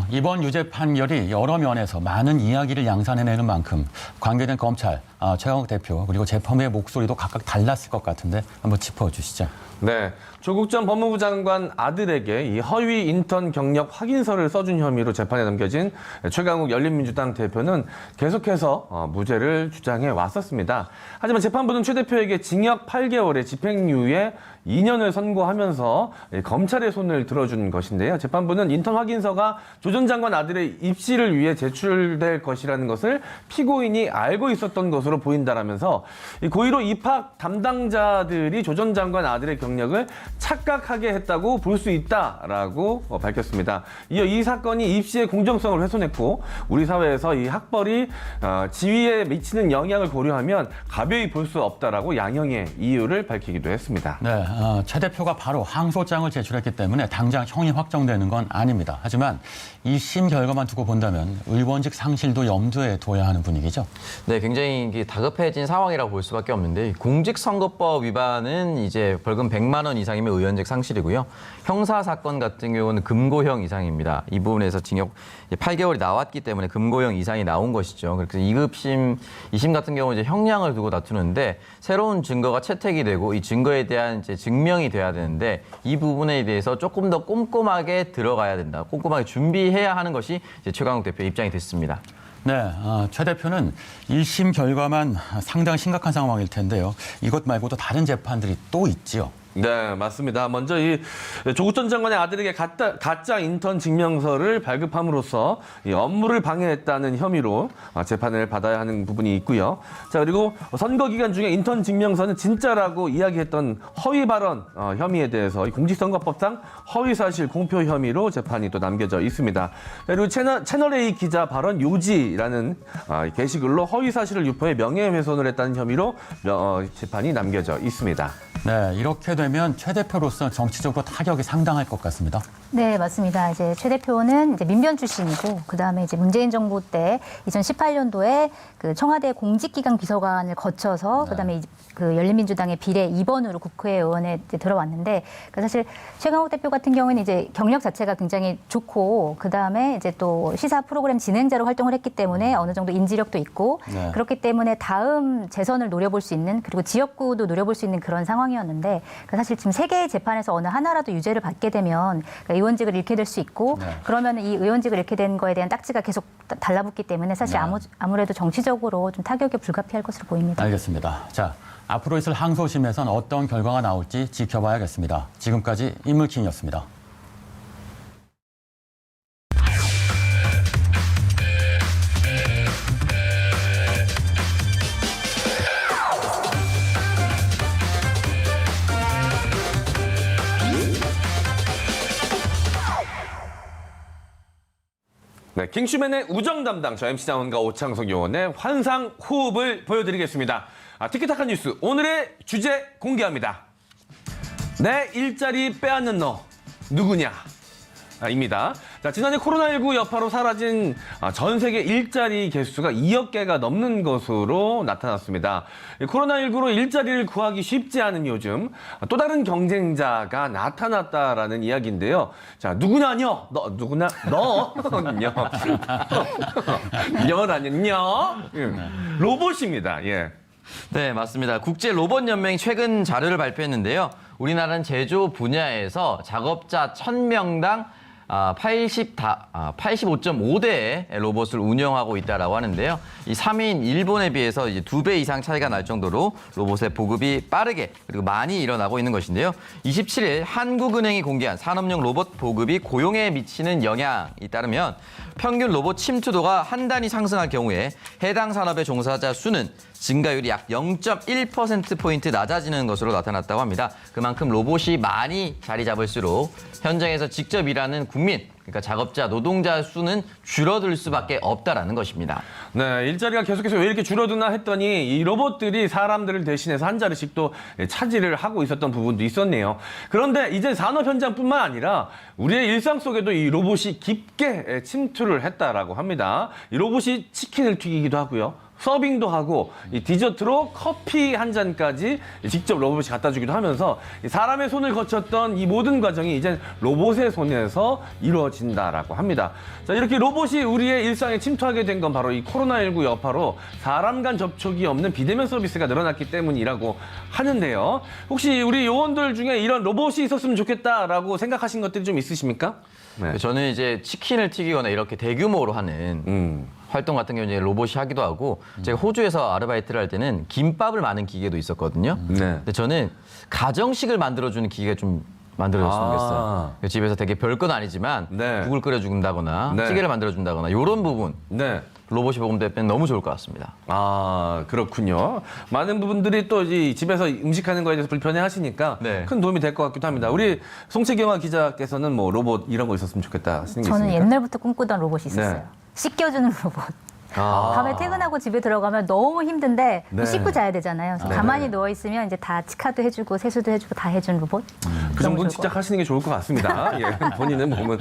이번 유죄 판결이 여러 면에서 많은 이야기를 양산해내는 만큼 관계된 검찰, 최강욱 대표 그리고 재판부의 목소리도 각각 달랐을 것 같은데 한번 짚어주시죠. 네, 조국 전 법무부 장관 아들에게 이 허위 인턴 경력 확인서를 써준 혐의로 재판에 넘겨진 최강욱 열린민주당 대표는 계속해서 무죄를 주장해 왔었습니다. 하지만 재판부는 최 대표에게 징역 8개월의 집행유예 2년을 선고하면서 검찰의 손을 들어준 것인데요. 재판부는 인턴 확인서가 조 전 장관 아들의 입시를 위해 제출될 것이라는 것을 피고인이 알고 있었던 것으로 보인다라면서 고의로 입학 담당자들이 조 전 장관 아들의 경력을 착각하게 했다고 볼 수 있다라고 밝혔습니다. 이어 이 사건이 입시의 공정성을 훼손했고 우리 사회에서 이 학벌이 지위에 미치는 영향을 고려하면 가벼이 볼 수 없다라고 양형의 이유를 밝히기도 했습니다. 네, 최 대표가 바로 항소장을 제출했기 때문에 당장 형이 확정되는 건 아닙니다. 하지만 이 심 결과만 두고 본다면 의원직 상실도 염두에 둬야 하는 분위기죠. 네, 굉장히 다급해진 상황이라고 볼 수밖에 없는데 공직선거법 위반은 이제 벌금 100만 원 이상이면 의원직 상실이고요. 형사 사건 같은 경우는 금고형 이상입니다. 이 부분에서 징역 8개월이 나왔기 때문에 금고형 이상이 나온 것이죠. 그래서 2급 2심 같은 경우 이제 형량을 두고 다투는데 새로운 증거가 채택이 되고 이 증거에 대한 이제 증명이 돼야 되는데 이 부분에 대해서 조금 더 꼼꼼하게 들어가야 된다. 꼼꼼하게 준비해야 하는 것이 이제 최강욱 대표의 입장이 됐습니다. 네, 최 대표는 1심 결과만 상당히 심각한 상황일 텐데요. 이것 말고도 다른 재판들이 또 있지요. 네, 맞습니다. 먼저 이 조국 전 장관의 아들에게 가짜 인턴 증명서를 발급함으로써 이 업무를 방해했다는 혐의로 재판을 받아야 하는 부분이 있고요. 자, 그리고 선거 기간 중에 인턴 증명서는 진짜라고 이야기했던 허위 발언 혐의에 대해서 이 공직선거법상 허위 사실 공표 혐의로 재판이 또 남겨져 있습니다. 그리고 채널A 기자 발언 요지라는 게시글로 허위 사실을 유포해 명예훼손을 했다는 혐의로 재판이 남겨져 있습니다. 네, 이렇게 되면 최 대표로서 정치적으로 타격이 상당할 것 같습니다. 네, 맞습니다. 이제 최 대표는 이제 민변 출신이고, 그 다음에 이제 문재인 정부 때 2018년도에 그 청와대 공직기강 비서관을 거쳐서, 그 다음에 그 열린민주당의 비례 2번으로 국회의원에 이제 들어왔는데, 그 사실 최강욱 대표 같은 경우는 이제 경력 자체가 굉장히 좋고, 그 다음에 이제 또 시사 프로그램 진행자로 활동을 했기 때문에 어느 정도 인지력도 있고, 네. 그렇기 때문에 다음 재선을 노려볼 수 있는, 그리고 지역구도 노려볼 수 있는 그런 상황이었는데, 사실 지금 세 개의 재판에서 어느 하나라도 유죄를 받게 되면 의원직을 잃게 될 수 있고, 네. 그러면 이 의원직을 잃게 된 거에 대한 딱지가 계속 달라붙기 때문에 사실 네. 아무래도 정치적으로 좀 타격이 불가피할 것으로 보입니다. 알겠습니다. 자, 앞으로 있을 항소심에선 어떤 결과가 나올지 지켜봐야겠습니다. 지금까지 인물킹이었습니다. 네, 킹슈맨의 우정 담당 저 MC 장원과 오창석 요원의 환상 호흡을 보여드리겠습니다. 티키타카 뉴스 오늘의 주제 공개합니다. 내 일자리 빼앗는 너 누구냐? 입니다. 자, 지난해 코로나19 여파로 사라진 전 세계 일자리 개수가 2억 개가 넘는 것으로 나타났습니다. 코로나19로 일자리를 구하기 쉽지 않은 요즘 또 다른 경쟁자가 나타났다라는 이야기인데요. 자, 누구냐뇨? 너는요? 녀라는요? 로봇입니다. 예. 네, 맞습니다. 국제로봇연맹이 최근 자료를 발표했는데요. 우리나라는 제조 분야에서 작업자 1000명당 85.5대의 로봇을 운영하고 있다라고 하는데요. 이 3위인 일본에 비해서 이제 2배 이상 차이가 날 정도로 로봇의 보급이 빠르게 그리고 많이 일어나고 있는 것인데요. 27일 한국은행이 공개한 산업용 로봇 보급이 고용에 미치는 영향에 따르면 평균 로봇 침투도가 한 단위 상승할 경우에 해당 산업의 종사자 수는 증가율이 약 0.1%포인트 낮아지는 것으로 나타났다고 합니다. 그만큼 로봇이 많이 자리 잡을수록 현장에서 직접 일하는 국민, 그러니까 작업자, 노동자 수는 줄어들 수밖에 없다라는 것입니다. 네, 일자리가 계속해서 왜 이렇게 줄어드나 했더니 이 로봇들이 사람들을 대신해서 한 자리씩 또 차지를 하고 있었던 부분도 있었네요. 그런데 이제 산업 현장뿐만 아니라 우리의 일상 속에도 이 로봇이 깊게 침투를 했다라고 합니다. 이 로봇이 치킨을 튀기기도 하고요. 서빙도 하고 이 디저트로 커피 한 잔까지 직접 로봇이 갖다 주기도 하면서 사람의 손을 거쳤던 이 모든 과정이 이제 로봇의 손에서 이루어진다라고 합니다. 자, 이렇게 로봇이 우리의 일상에 침투하게 된 건 바로 이 코로나19 여파로 사람 간 접촉이 없는 비대면 서비스가 늘어났기 때문이라고 하는데요. 혹시 우리 요원들 중에 이런 로봇이 있었으면 좋겠다라고 생각하신 것들이 좀 있으십니까? 네. 저는 이제 치킨을 튀기거나 이렇게 대규모로 하는 활동 같은 경우는 이제 로봇이 하기도 하고 제가 호주에서 아르바이트를 할 때는 김밥을 마는 기계도 있었거든요. 네. 근데 저는 가정식을 만들어주는 기계가 좀 만들어졌으면 좋겠어요. 집에서 되게 별건 아니지만 네. 국을 끓여준다거나 네. 찌개를 만들어준다거나 이런 부분 네. 로봇이 보급되면 너무 좋을 것 같습니다. 아, 그렇군요. 많은 부분들이 또 이 집에서 음식하는 거에 대해서 불편해 하시니까 네. 큰 도움이 될 것 같기도 합니다. 우리 송채경화 기자께서는 뭐 로봇 이런 거 있었으면 좋겠다 하시는 게 저는 있습니까? 옛날부터 꿈꾸던 로봇이 있었어요. 네. 씻겨주는 로봇. 밤에 퇴근하고 집에 들어가면 너무 힘든데 네. 씻고 자야 되잖아요. 그래서 네. 가만히 누워 있으면 이제 다 치카도 해주고 세수도 해주고 다 해준 로봇. 그 정도는 진짜 하시는 게 좋을 것 같습니다. 예, 본인은 몸은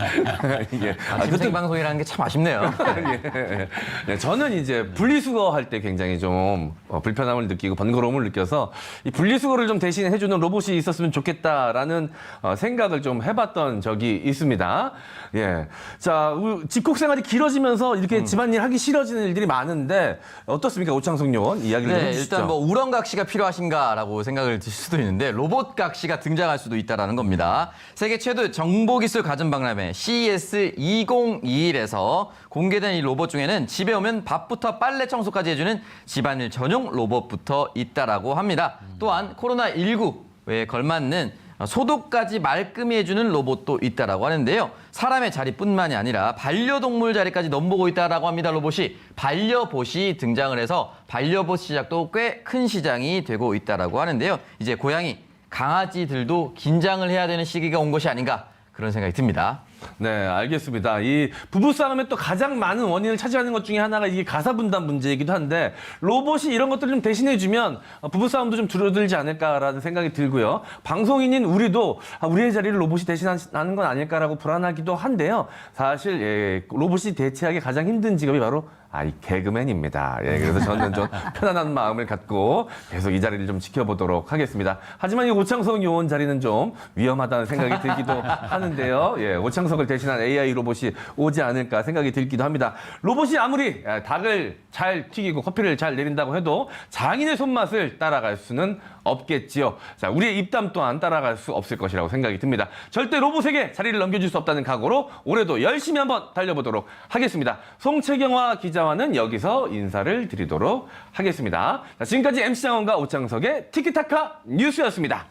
예. 아침 생방송이라는 게 참 아쉽네요. 예. 네, 저는 이제 분리수거 할 때 굉장히 좀 불편함을 느끼고 번거로움을 느껴서 이 분리수거를 좀 대신 해주는 로봇이 있었으면 좋겠다라는 생각을 좀 해봤던 적이 있습니다. 예. 자, 집콕 생활이 길어지면서 이렇게 집안일 하기 싫어지는 일들이 많은데 어떻습니까? 오창석 요원 이야기를 좀 네, 해주시죠. 일단 뭐 우렁각시가 필요하신가라고 생각을 드실 수도 있는데 로봇각시가 등장할 수도 있다라는 겁니다. 세계 최대 정보기술 가전박람회 CES 2021에서 공개된 이 로봇 중에는 집에 오면 밥부터 빨래 청소까지 해주는 집안일 전용 로봇부터 있다라고 합니다. 또한 코로나19에 걸맞는 소독까지 말끔히 해주는 로봇도 있다라고 하는데요. 사람의 자리뿐만이 아니라 반려동물 자리까지 넘보고 있다라고 합니다. 로봇이 반려봇이 등장을 해서 반려봇 시작도 꽤 큰 시장이 되고 있다라고 하는데요. 이제 고양이, 강아지들도 긴장을 해야 되는 시기가 온 것이 아닌가 그런 생각이 듭니다. 네, 알겠습니다. 이 부부싸움의 또 가장 많은 원인을 차지하는 것 중에 하나가 이게 가사분담 문제이기도 한데 로봇이 이런 것들을 좀 대신해주면 부부싸움도 좀 줄어들지 않을까라는 생각이 들고요. 방송인인 우리도 우리의 자리를 로봇이 대신하는 건 아닐까라고 불안하기도 한데요. 사실 예, 로봇이 대체하기 가장 힘든 직업이 바로 이 개그맨입니다. 예, 그래서 저는 좀 편안한 마음을 갖고 계속 이 자리를 좀 지켜보도록 하겠습니다. 하지만 이 오창석 요원 자리는 좀 위험하다는 생각이 들기도 하는데요. 예, 오창석을 대신한 AI 로봇이 오지 않을까 생각이 들기도 합니다. 로봇이 아무리 닭을 잘 튀기고 커피를 잘 내린다고 해도 장인의 손맛을 따라갈 수는 없겠지요. 자, 우리의 입담 또한 따라갈 수 없을 것이라고 생각이 듭니다. 절대 로봇에게 자리를 넘겨줄 수 없다는 각오로 올해도 열심히 한번 달려보도록 하겠습니다. 송채경화 기자와는 여기서 인사를 드리도록 하겠습니다. 자, 지금까지 MC 장원과 오창석의 티키타카 뉴스였습니다.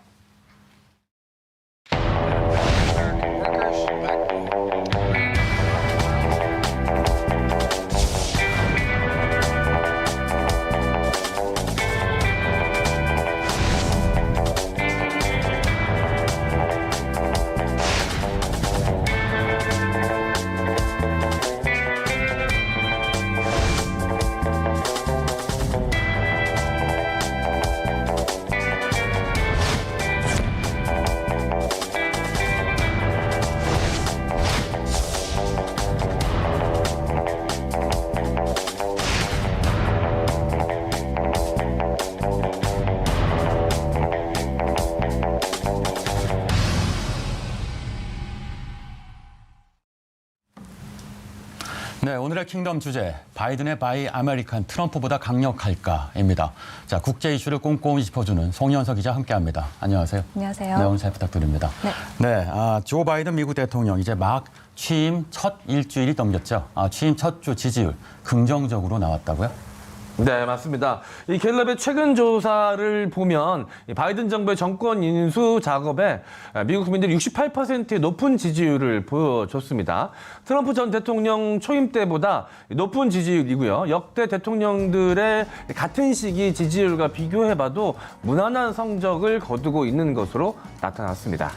네, 오늘의 킹덤 주제, 바이든의 바이 아메리칸 트럼프보다 강력할까입니다. 자, 국제 이슈를 꼼꼼히 짚어주는 송현석 기자 함께합니다. 안녕하세요. 안녕하세요. 네, 오늘 잘 부탁드립니다. 네. 조 바이든 미국 대통령 이제 막 취임 첫 일주일이 넘겼죠. 취임 첫 주 지지율 긍정적으로 나왔다고요? 네, 맞습니다. 이 갤럽의 최근 조사를 보면 이 바이든 정부의 정권 인수 작업에 미국 국민들이 68%의 높은 지지율을 보여줬습니다. 트럼프 전 대통령 초임 때보다 높은 지지율이고요. 역대 대통령들의 같은 시기 지지율과 비교해봐도 무난한 성적을 거두고 있는 것으로 나타났습니다.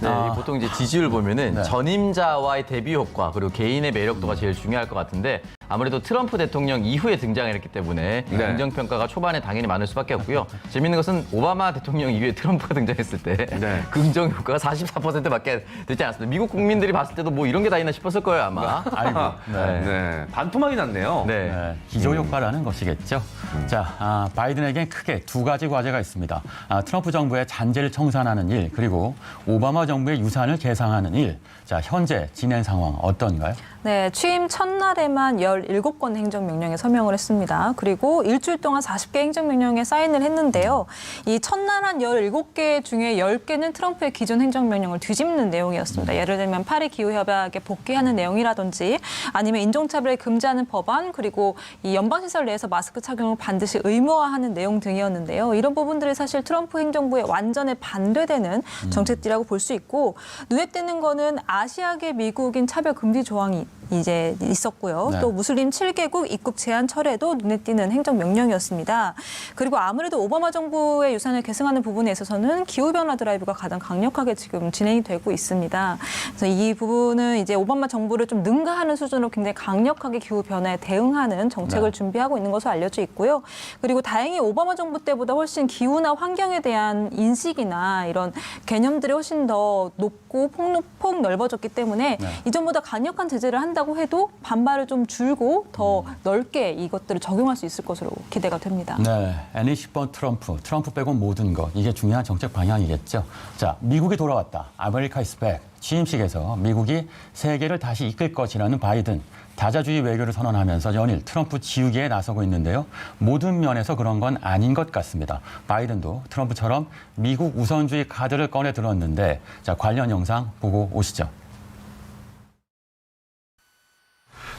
네, 보통 이제 지지율 보면은 네. 전임자와의 대비 효과 그리고 개인의 매력도가 제일 중요할 것 같은데 아무래도 트럼프 대통령 이후에 등장했기 때문에 네. 긍정평가가 초반에 당연히 많을 수밖에 없고요. 재밌는 것은 오바마 대통령 이후에 트럼프가 등장했을 때 네. 긍정 효과가 44%밖에 되지 않았습니다. 미국 국민들이 봤을 때도 뭐 이런 게 다 있나 싶었을 거예요, 아마. 아이고. 네. 네. 반토막이 났네요. 네. 네, 기저효과라는 것이겠죠. 자, 바이든에겐 크게 두 가지 과제가 있습니다. 트럼프 정부의 잔재를 청산하는 일, 그리고 오바마 정부의 유산을 계상하는 일. 자, 현재 진행 상황 어떤가요? 네, 취임 첫날에만 17건 행정명령에 서명을 했습니다. 그리고 일주일 동안 40개 행정명령에 사인을 했는데요. 이 첫날 한 17개 중에 10개는 트럼프의 기존 행정명령을 뒤집는 내용이었습니다. 예를 들면 파리 기후협약에 복귀하는 내용이라든지 아니면 인종차별을 금지하는 법안, 그리고 이 연방시설 내에서 마스크 착용을 반드시 의무화하는 내용 등이었는데요. 이런 부분들이 사실 트럼프 행정부에 완전히 반대되는 정책들이라고 볼 수 있고, 눈에 띄는 거는 아시아계 미국인 차별 금지 조항이 이제 있었고요. 네. 또 무슬림 7개국 입국 제한 철회도 눈에 띄는 행정명령이었습니다. 그리고 아무래도 오바마 정부의 유산을 계승하는 부분에 있어서는 기후변화 드라이브가 가장 강력하게 지금 진행이 되고 있습니다. 그래서 이 부분은 이제 오바마 정부를 좀 능가하는 수준으로 굉장히 강력하게 기후변화에 대응하는 정책을 네. 준비하고 있는 것으로 알려져 있고요. 그리고 다행히 오바마 정부 때보다 훨씬 기후나 환경에 대한 인식이나 이런 개념들이 훨씬 더 높고 폭 넓어졌기 때문에 네. 이전보다 강력한 제재를 한다고 해도 반발을 좀 줄고 더 넓게 이것들을 적용할 수 있을 것으로 기대가 됩니다. 네, 애니 10번 트럼프 빼고 모든 것. 이게 중요한 정책 방향이겠죠. 자, 미국이 돌아왔다. 아메리카 is back. 취임식에서 미국이 세계를 다시 이끌 것이라는 바이든. 다자주의 외교를 선언하면서 연일 트럼프 지우개에 나서고 있는데요. 모든 면에서 그런 건 아닌 것 같습니다. 바이든도 트럼프처럼 미국 우선주의 카드를 꺼내 들었는데, 자, 관련 영상 보고 오시죠.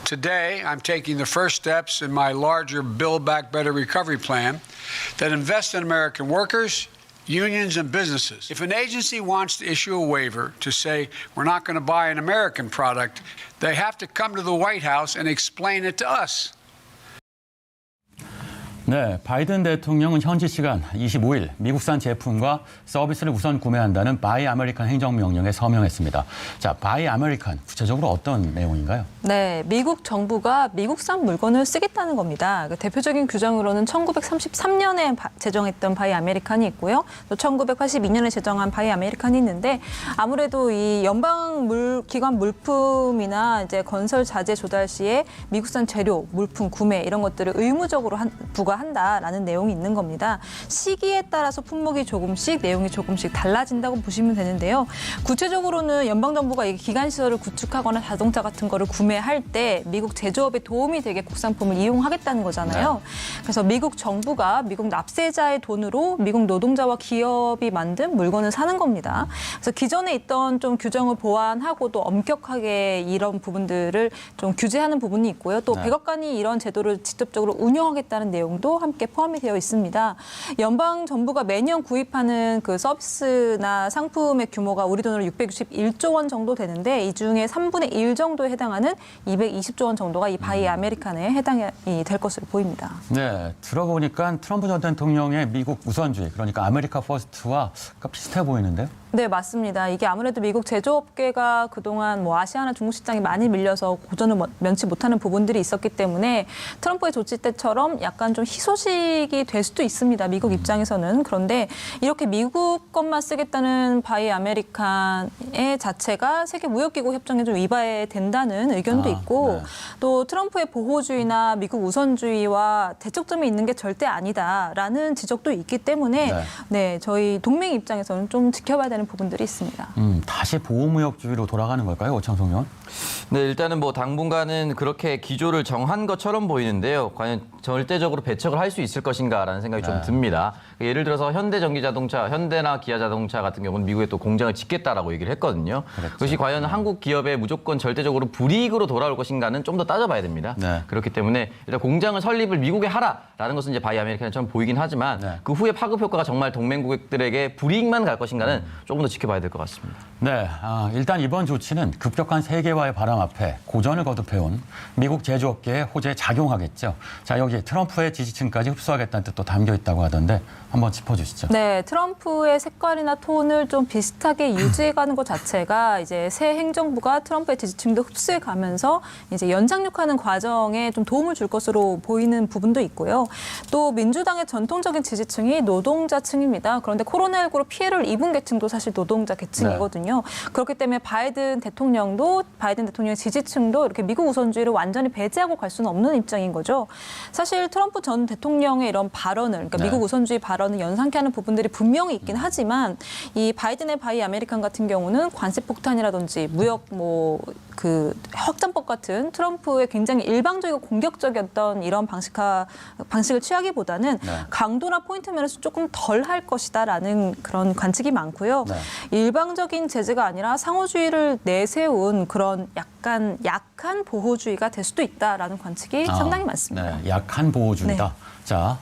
Today, I'm taking the first steps in my larger Build Back Better recovery plan that invests in American workers, unions, and businesses. If an agency wants to issue a waiver to say we're not going to buy an American product, they have to come to the White House and explain it to us. 네, 바이든 대통령은 현지 시간 25일 미국산 제품과 서비스를 우선 구매한다는 바이 아메리칸 행정명령에 서명했습니다. 자, 바이 아메리칸 구체적으로 어떤 내용인가요? 네, 미국 정부가 미국산 물건을 쓰겠다는 겁니다. 그 대표적인 규정으로는 1933년에 제정했던 바이 아메리칸이 있고요. 또 1982년에 제정한 바이 아메리칸이 있는데 아무래도 이 연방 기관 물품이나 이제 건설 자재 조달 시에 미국산 재료, 물품 구매 이런 것들을 의무적으로 부과한다라는 내용이 있는 겁니다. 시기에 따라서 품목이 조금씩 내용이 조금씩 달라진다고 보시면 되는데요. 구체적으로는 연방 정부가 이 기관 시설을 구축하거나 자동차 같은 거를 구매할 때 미국 제조업에 도움이 되게 국산품을 이용하겠다는 거잖아요. 그래서 미국 정부가 미국 납세자의 돈으로 미국 노동자와 기업이 만든 물건을 사는 겁니다. 그래서 기존에 있던 좀 규정을 보완하고 또 엄격하게 이런 부분들을 좀 규제하는 부분이 있고요. 또 백악관이 이런 제도를 직접적으로 운영하겠다는 내용도 함께 포함이 되어 있습니다. 연방 정부가 매년 구입하는 그 서비스나 상품의 규모가 우리 돈으로 661조 원 정도 되는데 이 중에 3분의 1 정도에 해당하는 220조 원 정도가 이 바이 아메리칸에 해당이 될 것으로 보입니다. 네, 들어보니까 트럼프 전 대통령의 미국 우선주의, 그러니까 아메리카 퍼스트와 비슷해 보이는데요. 네, 맞습니다. 이게 아무래도 미국 제조업계가 그동안 뭐 아시아나 중국 시장이 많이 밀려서 고전을 면치 못하는 부분들이 있었기 때문에 트럼프의 조치 때처럼 약간 좀 희소식이 될 수도 있습니다. 미국 입장에서는. 그런데 이렇게 미국 것만 쓰겠다는 바이 아메리칸의 자체가 세계무역기구 협정에 좀 위반된다는 의견도 있고 또 트럼프의 보호주의나 미국 우선주의와 대척점이 있는 게 절대 아니다라는 지적도 있기 때문에 네, 저희 동맹 입장에서는 좀 지켜봐야 되는 부분들이 있습니다. 다시 보호무역주의로 돌아가는 걸까요, 오창석 의원? 네, 일단은 뭐 당분간은 그렇게 기조를 정한 것처럼 보이는데요. 과연 절대적으로 배척을 할 수 있을 것인가라는 생각이 좀 듭니다. 예를 들어서 현대전기자동차, 현대나 기아자동차 같은 경우는 미국에 또 공장을 짓겠다라고 얘기를 했거든요. 그것이 과연 한국 기업에 무조건 절대적으로 불이익으로 돌아올 것인가는 좀 더 따져봐야 됩니다. 그렇기 때문에 일단 공장을 설립을 미국에 하라라는 것은 이제 바이 아메리칸처럼 보이긴 하지만 그 후에 파급 효과가 정말 동맹국들에게 불이익만 갈 것인가는 조금 더 지켜봐야 될 것 같습니다. 네, 일단 이번 조치는 급격한 세계화의 바람 앞에 고전을 거듭해온 미국 제조업계의 호재에 작용하겠죠. 자, 여기 트럼프의 지지 지지층까지 흡수하겠다는 뜻도 담겨 있다고 하던데 한번 짚어주시죠. 네, 트럼프의 색깔이나 톤을 좀 비슷하게 유지해가는 것 자체가 이제 새 행정부가 트럼프의 지지층도 흡수해가면서 이제 연착륙하는 과정에 좀 도움을 줄 것으로 보이는 부분도 있고요. 또 민주당의 전통적인 지지층이 노동자층입니다. 그런데 코로나19로 피해를 입은 계층도 사실 노동자 계층이거든요. 그렇기 때문에 바이든 대통령의 지지층도 이렇게 미국 우선주의를 완전히 배제하고 갈 수는 없는 입장인 거죠. 사실 트럼프 전 대통령의 이런 발언을, 그러니까 미국 우선주의 발언을 연상케 하는 부분들이 분명히 있긴 하지만 이 바이든의 바이 아메리칸 같은 경우는 관세 폭탄이라든지 무역 확장법 같은 트럼프의 굉장히 일방적이고 공격적이었던 이런 방식을 취하기보다는 강도나 포인트 면에서 조금 덜 할 것이다라는 그런 관측이 많고요. 일방적인 제재가 아니라 상호주의를 내세운 그런 약간 약한 보호주의가 될 수도 있다라는 관측이 상당히 많습니다. 네, 약한 보호주의다. 자,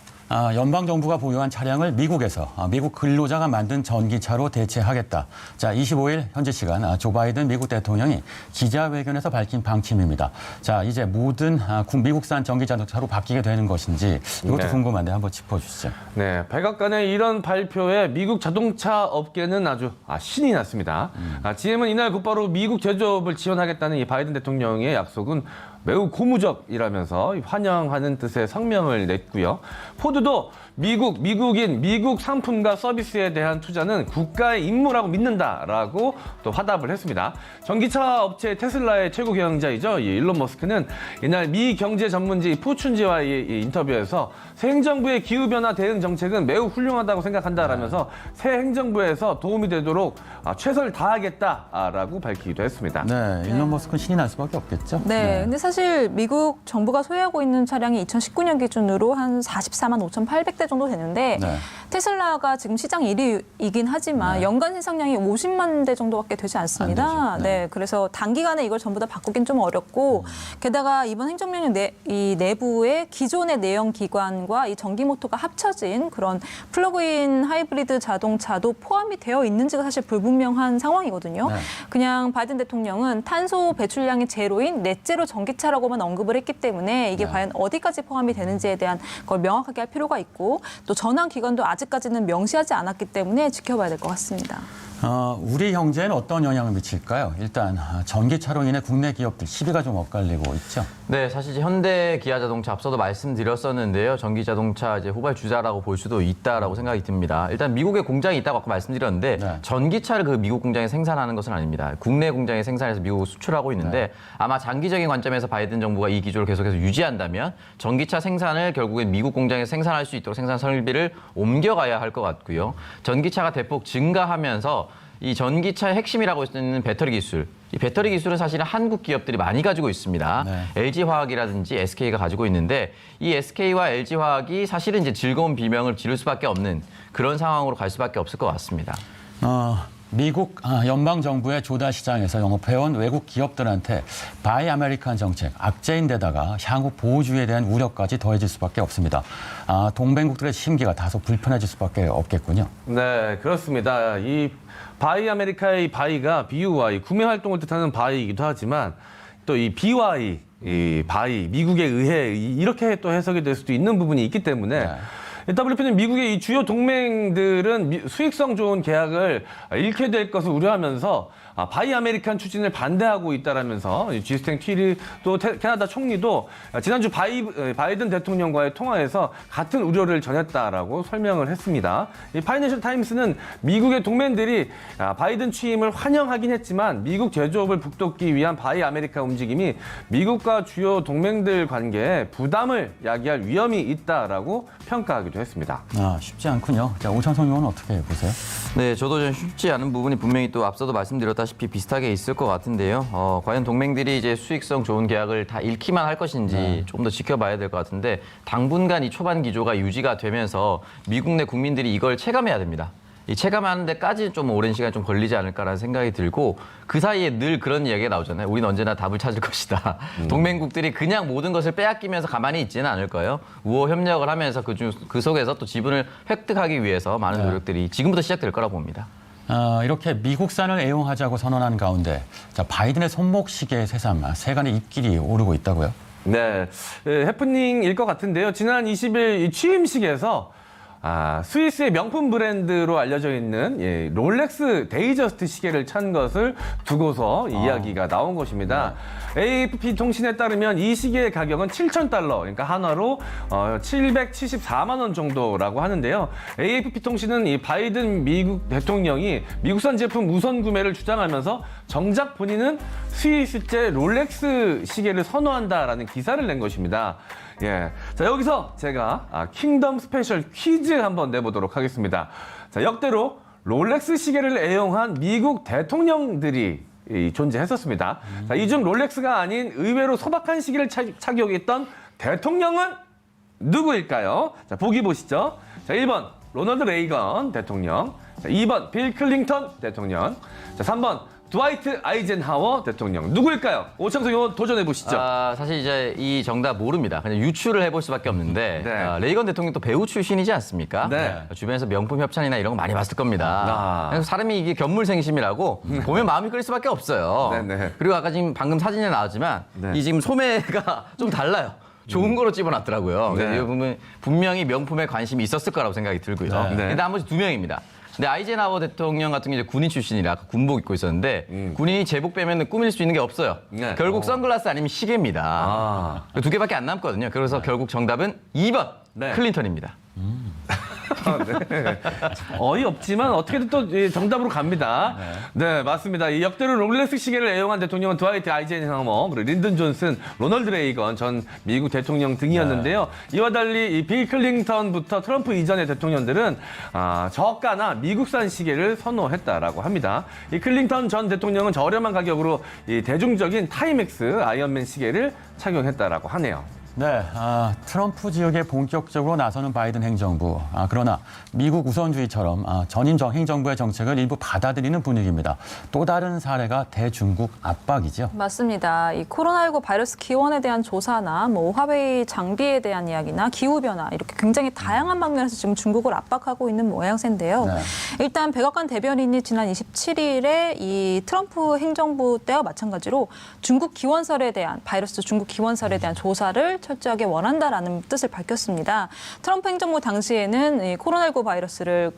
연방정부가 보유한 차량을 미국에서 미국 근로자가 만든 전기차로 대체하겠다. 자, 25일 현지 시간 조 바이든 미국 대통령이 기자회견에서 밝힌 방침입니다. 자, 이제 모든 미국산 전기자동차로 바뀌게 되는 것인지 이것도 궁금한데 한번 짚어주시죠. 네, 백악관의 이런 발표에 미국 자동차 업계는 아주 신이 났습니다. GM은 이날 곧바로 미국 제조업을 지원하겠다는 이 바이든 대통령의 약속은 매우 고무적이라면서 환영하는 뜻의 성명을 냈고요. 포드도 미국 상품과 서비스에 대한 투자는 국가의 임무라고 믿는다라고 또 화답을 했습니다. 전기차 업체 테슬라의 최고 경영자이죠. 이 일론 머스크는 이날 미 경제 전문지 포춘지와의 이 인터뷰에서 새 행정부의 기후변화 대응 정책은 매우 훌륭하다고 생각한다라면서 새 행정부에서 도움이 되도록 최선을 다하겠다라고 밝히기도 했습니다. 네, 일론 머스크는 신이 날 수밖에 없겠죠. 네, 근데 사실 미국 정부가 소유하고 있는 차량이 2019년 기준으로 한 44만 5,800대 정도 되는데 테슬라가 지금 시장 1위이긴 하지만 연간 생산량이 50만 대 정도밖에 되지 않습니다. 네, 그래서 단기간에 이걸 전부 다 바꾸긴 좀 어렵고 게다가 이번 행정명령 이 내부에 기존의 내연 기관과 이 전기 모터가 합쳐진 그런 플러그인 하이브리드 자동차도 포함이 되어 있는지가 사실 불분명한 상황이거든요. 그냥 바이든 대통령은 탄소 배출량이 제로인 넷제로 전기차라고만 언급을 했기 때문에 이게 과연 어디까지 포함이 되는지에 대한 걸 명확하게 할 필요가 있고 또 전환 기간도 아직까지는 명시하지 않았기 때문에 지켜봐야 될 것 같습니다. 우리 경제에는 어떤 영향을 미칠까요? 일단 전기차로 인해 국내 기업들 시비가 좀 엇갈리고 있죠. 네, 사실 이제 현대 기아자동차 앞서도 말씀드렸었는데요. 전기 자동차 이제 후발주자라고 볼 수도 있다라고 생각이 듭니다. 일단 미국에 공장이 있다고 아까 말씀드렸는데 전기차를 그 미국 공장에 생산하는 것은 아닙니다. 국내 공장에 생산해서 미국으로 수출하고 있는데 아마 장기적인 관점에서 바이든 정부가 이 기조를 계속해서 유지한다면 전기차 생산을 결국엔 미국 공장에서 생산할 수 있도록 생산 설비를 옮겨가야 할 것 같고요. 전기차가 대폭 증가하면서 이 전기차의 핵심이라고 할 수 있는 배터리 기술. 이 배터리 기술은 사실은 한국 기업들이 많이 가지고 있습니다. LG화학이라든지 SK가 가지고 있는데 이 SK와 LG화학이 사실은 이제 즐거운 비명을 지를 수밖에 없는 그런 상황으로 갈 수밖에 없을 것 같습니다. 미국 연방정부의 조달 시장에서 영업해온 외국 기업들한테 바이 아메리칸 정책, 악재인데다가 향후 보호주의에 대한 우려까지 더해질 수밖에 없습니다. 동맹국들의 심기가 다소 불편해질 수밖에 없겠군요. 네, 그렇습니다. 이 바이 아메리카의 바이가 BUY, 구매 활동을 뜻하는 바이이기도 하지만 또 이 BY, 이 바이, 미국에 의해 이렇게 또 해석이 될 수도 있는 부분이 있기 때문에 WP는 미국의 이 주요 동맹들은 수익성 좋은 계약을 잃게 될 것을 우려하면서 바이 아메리칸 추진을 반대하고 있다라면서 지스탱 튀리 또 캐나다 총리도 지난주 바이든 대통령과의 통화에서 같은 우려를 전했다라고 설명을 했습니다. 이 파이낸셜 타임스는 미국의 동맹들이 바이든 취임을 환영하긴 했지만 미국 제조업을 북돋기 위한 바이 아메리카 움직임이 미국과 주요 동맹들 관계에 부담을 야기할 위험이 있다라고 평가하기도 했습니다. 쉽지 않군요. 자, 오창석 의원은 어떻게 보세요? 네, 저도 좀 쉽지 않은 부분이 분명히 또 앞서도 말씀드렸다시피 비슷하게 있을 것 같은데요. 과연 동맹들이 이제 수익성 좋은 계약을 다 잃기만 할 것인지 조금 더 지켜봐야 될 것 같은데 당분간 이 초반 기조가 유지가 되면서 미국 내 국민들이 이걸 체감해야 됩니다. 이 체감하는 데까지 좀 오랜 시간이 좀 걸리지 않을까라는 생각이 들고 그 사이에 늘 그런 이야기가 나오잖아요. 우리는 언제나 답을 찾을 것이다. 동맹국들이 그냥 모든 것을 빼앗기면서 가만히 있지는 않을 거예요. 우호 협력을 하면서 그 속에서 또 지분을 획득하기 위해서 많은 노력들이 지금부터 시작될 거라고 봅니다. 이렇게 미국산을 애용하자고 선언한 가운데 자, 바이든의 손목시계의 새삼 세간의 입길이 오르고 있다고요? 네, 해프닝일 것 같은데요. 지난 20일 이 취임식에서 스위스의 명품 브랜드로 알려져 있는 롤렉스 데이저스트 시계를 찬 것을 두고서 이야기가 나온 것입니다. AFP 통신에 따르면 이 시계의 가격은 $7,000, 그러니까 한화로 774만 원 정도라고 하는데요. AFP 통신은 이 바이든 미국 대통령이 미국산 제품 우선 구매를 주장하면서 정작 본인은 스위스제 롤렉스 시계를 선호한다라는 기사를 낸 것입니다. 예. 자, 여기서 제가 킹덤 스페셜 퀴즈 한번 내보도록 하겠습니다. 자, 역대로 롤렉스 시계를 애용한 미국 대통령들이 존재했었습니다. 자, 이 중 롤렉스가 아닌 의외로 소박한 시계를 착용했던 대통령은 누구일까요? 자, 보기 보시죠. 자, 1번 로널드 레이건 대통령, 자, 2번 빌 클린턴 대통령, 자, 3번 드와이트 아이젠하워 대통령. 누구일까요? 오창석 의원 도전해 보시죠. 사실 이제 이 정답 모릅니다. 그냥 유추를 해볼 수밖에 없는데 네. 레이건 대통령도 배우 출신이지 않습니까? 네. 주변에서 명품 협찬이나 이런 거 많이 봤을 겁니다. 그래서 사람이 이게 견물생심이라고 보면 마음이 끌릴 수밖에 없어요. 네. 그리고 아까 지금 방금 사진에 나왔지만 네. 이 지금 소매가 좀 달라요. 좋은 거로 집어놨더라고요. 네. 그래서 보면 분명히 명품에 관심이 있었을 거라고 생각이 들고요. 네. 근데 나머지 2명입니다. 근데 아이젠하워 대통령 같은 경우 이제 군인 출신이라 아까 군복 입고 있었는데 군인이 제복 빼면 꾸밀 수 있는 게 없어요. 네. 결국 선글라스 아니면 시계입니다. 2개밖에 안 남거든요. 그래서 결국 정답은 2번 네. 클린턴입니다. 네. 어이없지만 어떻게든 또 정답으로 갑니다. 네, 맞습니다. 이 역대로 롤렉스 시계를 애용한 대통령은 드와이트 아이젠하워, 그리고 린든 존슨, 로널드 레이건 전 미국 대통령 등이었는데요. 이와 달리 이 빌 클린턴부터 트럼프 이전의 대통령들은 저가나 미국산 시계를 선호했다라고 합니다. 이 클린턴 전 대통령은 저렴한 가격으로 이 대중적인 타이맥스 아이언맨 시계를 착용했다라고 하네요. 네, 트럼프 지역에 본격적으로 나서는 바이든 행정부. 그러나 미국 우선주의처럼 전임 행정부의 정책을 일부 받아들이는 분위기입니다. 또 다른 사례가 대중국 압박이죠. 맞습니다. 이 코로나19 바이러스 기원에 대한 조사나 화웨이 장비에 대한 이야기나 기후변화 이렇게 굉장히 다양한 방면에서 지금 중국을 압박하고 있는 모양새인데요. 네. 일단 백악관 대변인이 지난 27일에 이 트럼프 행정부 때와 마찬가지로 중국 기원설에 대한 바이러스 중국 기원설에 대한 조사를 철저하게 원한다라는 뜻을 밝혔습니다. 트럼프 행정부 당시에는 이 코로나19 바이러스를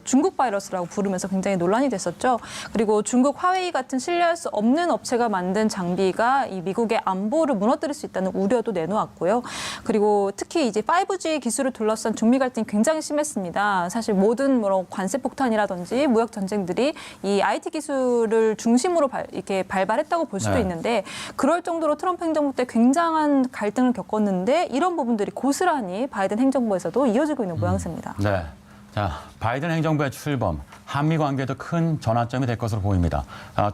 중국 바이러스라고 부르면서 굉장히 논란이 됐었죠. 그리고 중국 화웨이 같은 신뢰할 수 없는 업체가 만든 장비가 이 미국의 안보를 무너뜨릴 수 있다는 우려도 내놓았고요. 그리고 특히 이제 5G 기술을 둘러싼 중미 갈등이 굉장히 심했습니다. 사실 모든 관세 폭탄이라든지 무역 전쟁들이 이 IT 기술을 중심으로 이렇게 발발했다고 볼 수도 네. 있는데 그럴 정도로 트럼프 행정부 때 굉장한 갈등을 겪었는데 이런 부분들이 고스란히 바이든 행정부에서도 이어지고 있는 모양새입니다. 네. 자, 바이든 행정부의 출범, 한미 관계에도 큰 전환점이 될 것으로 보입니다.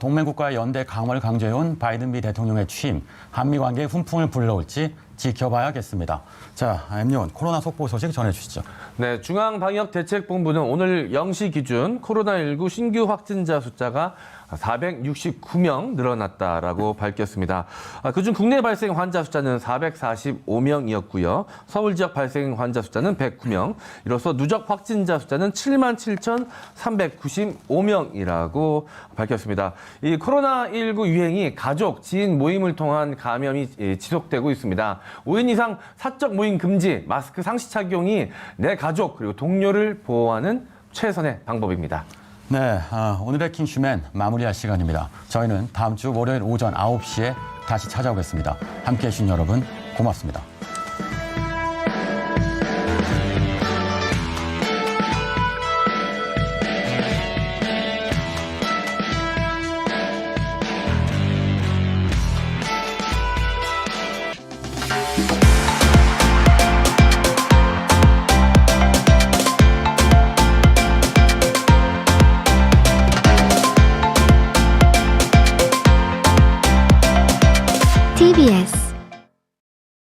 동맹국가의 연대 강화를 강조해온 바이든 미 대통령의 취임, 한미 관계에 훈풍을 불러올지 지켜봐야겠습니다. 자, 엠요원 코로나 속보 소식 전해주시죠. 네, 중앙방역대책본부는 오늘 0시 기준 코로나19 신규 확진자 숫자가 469명 늘어났다라고 밝혔습니다. 그중 국내 발생 환자 숫자는 445명이었고요. 서울 지역 발생 환자 숫자는 109명. 이로써 누적 확진자 숫자는 73,395명이라고 밝혔습니다. 이 코로나19 유행이 가족, 지인 모임을 통한 감염이 지속되고 있습니다. 5인 이상 사적 모임 금지, 마스크 상시 착용이 내 가족 그리고 동료를 보호하는 최선의 방법입니다. 네, 오늘의 킹슈맨 마무리할 시간입니다. 저희는 다음 주 월요일 오전 9시에 다시 찾아오겠습니다. 함께해 주신 여러분 고맙습니다. TBS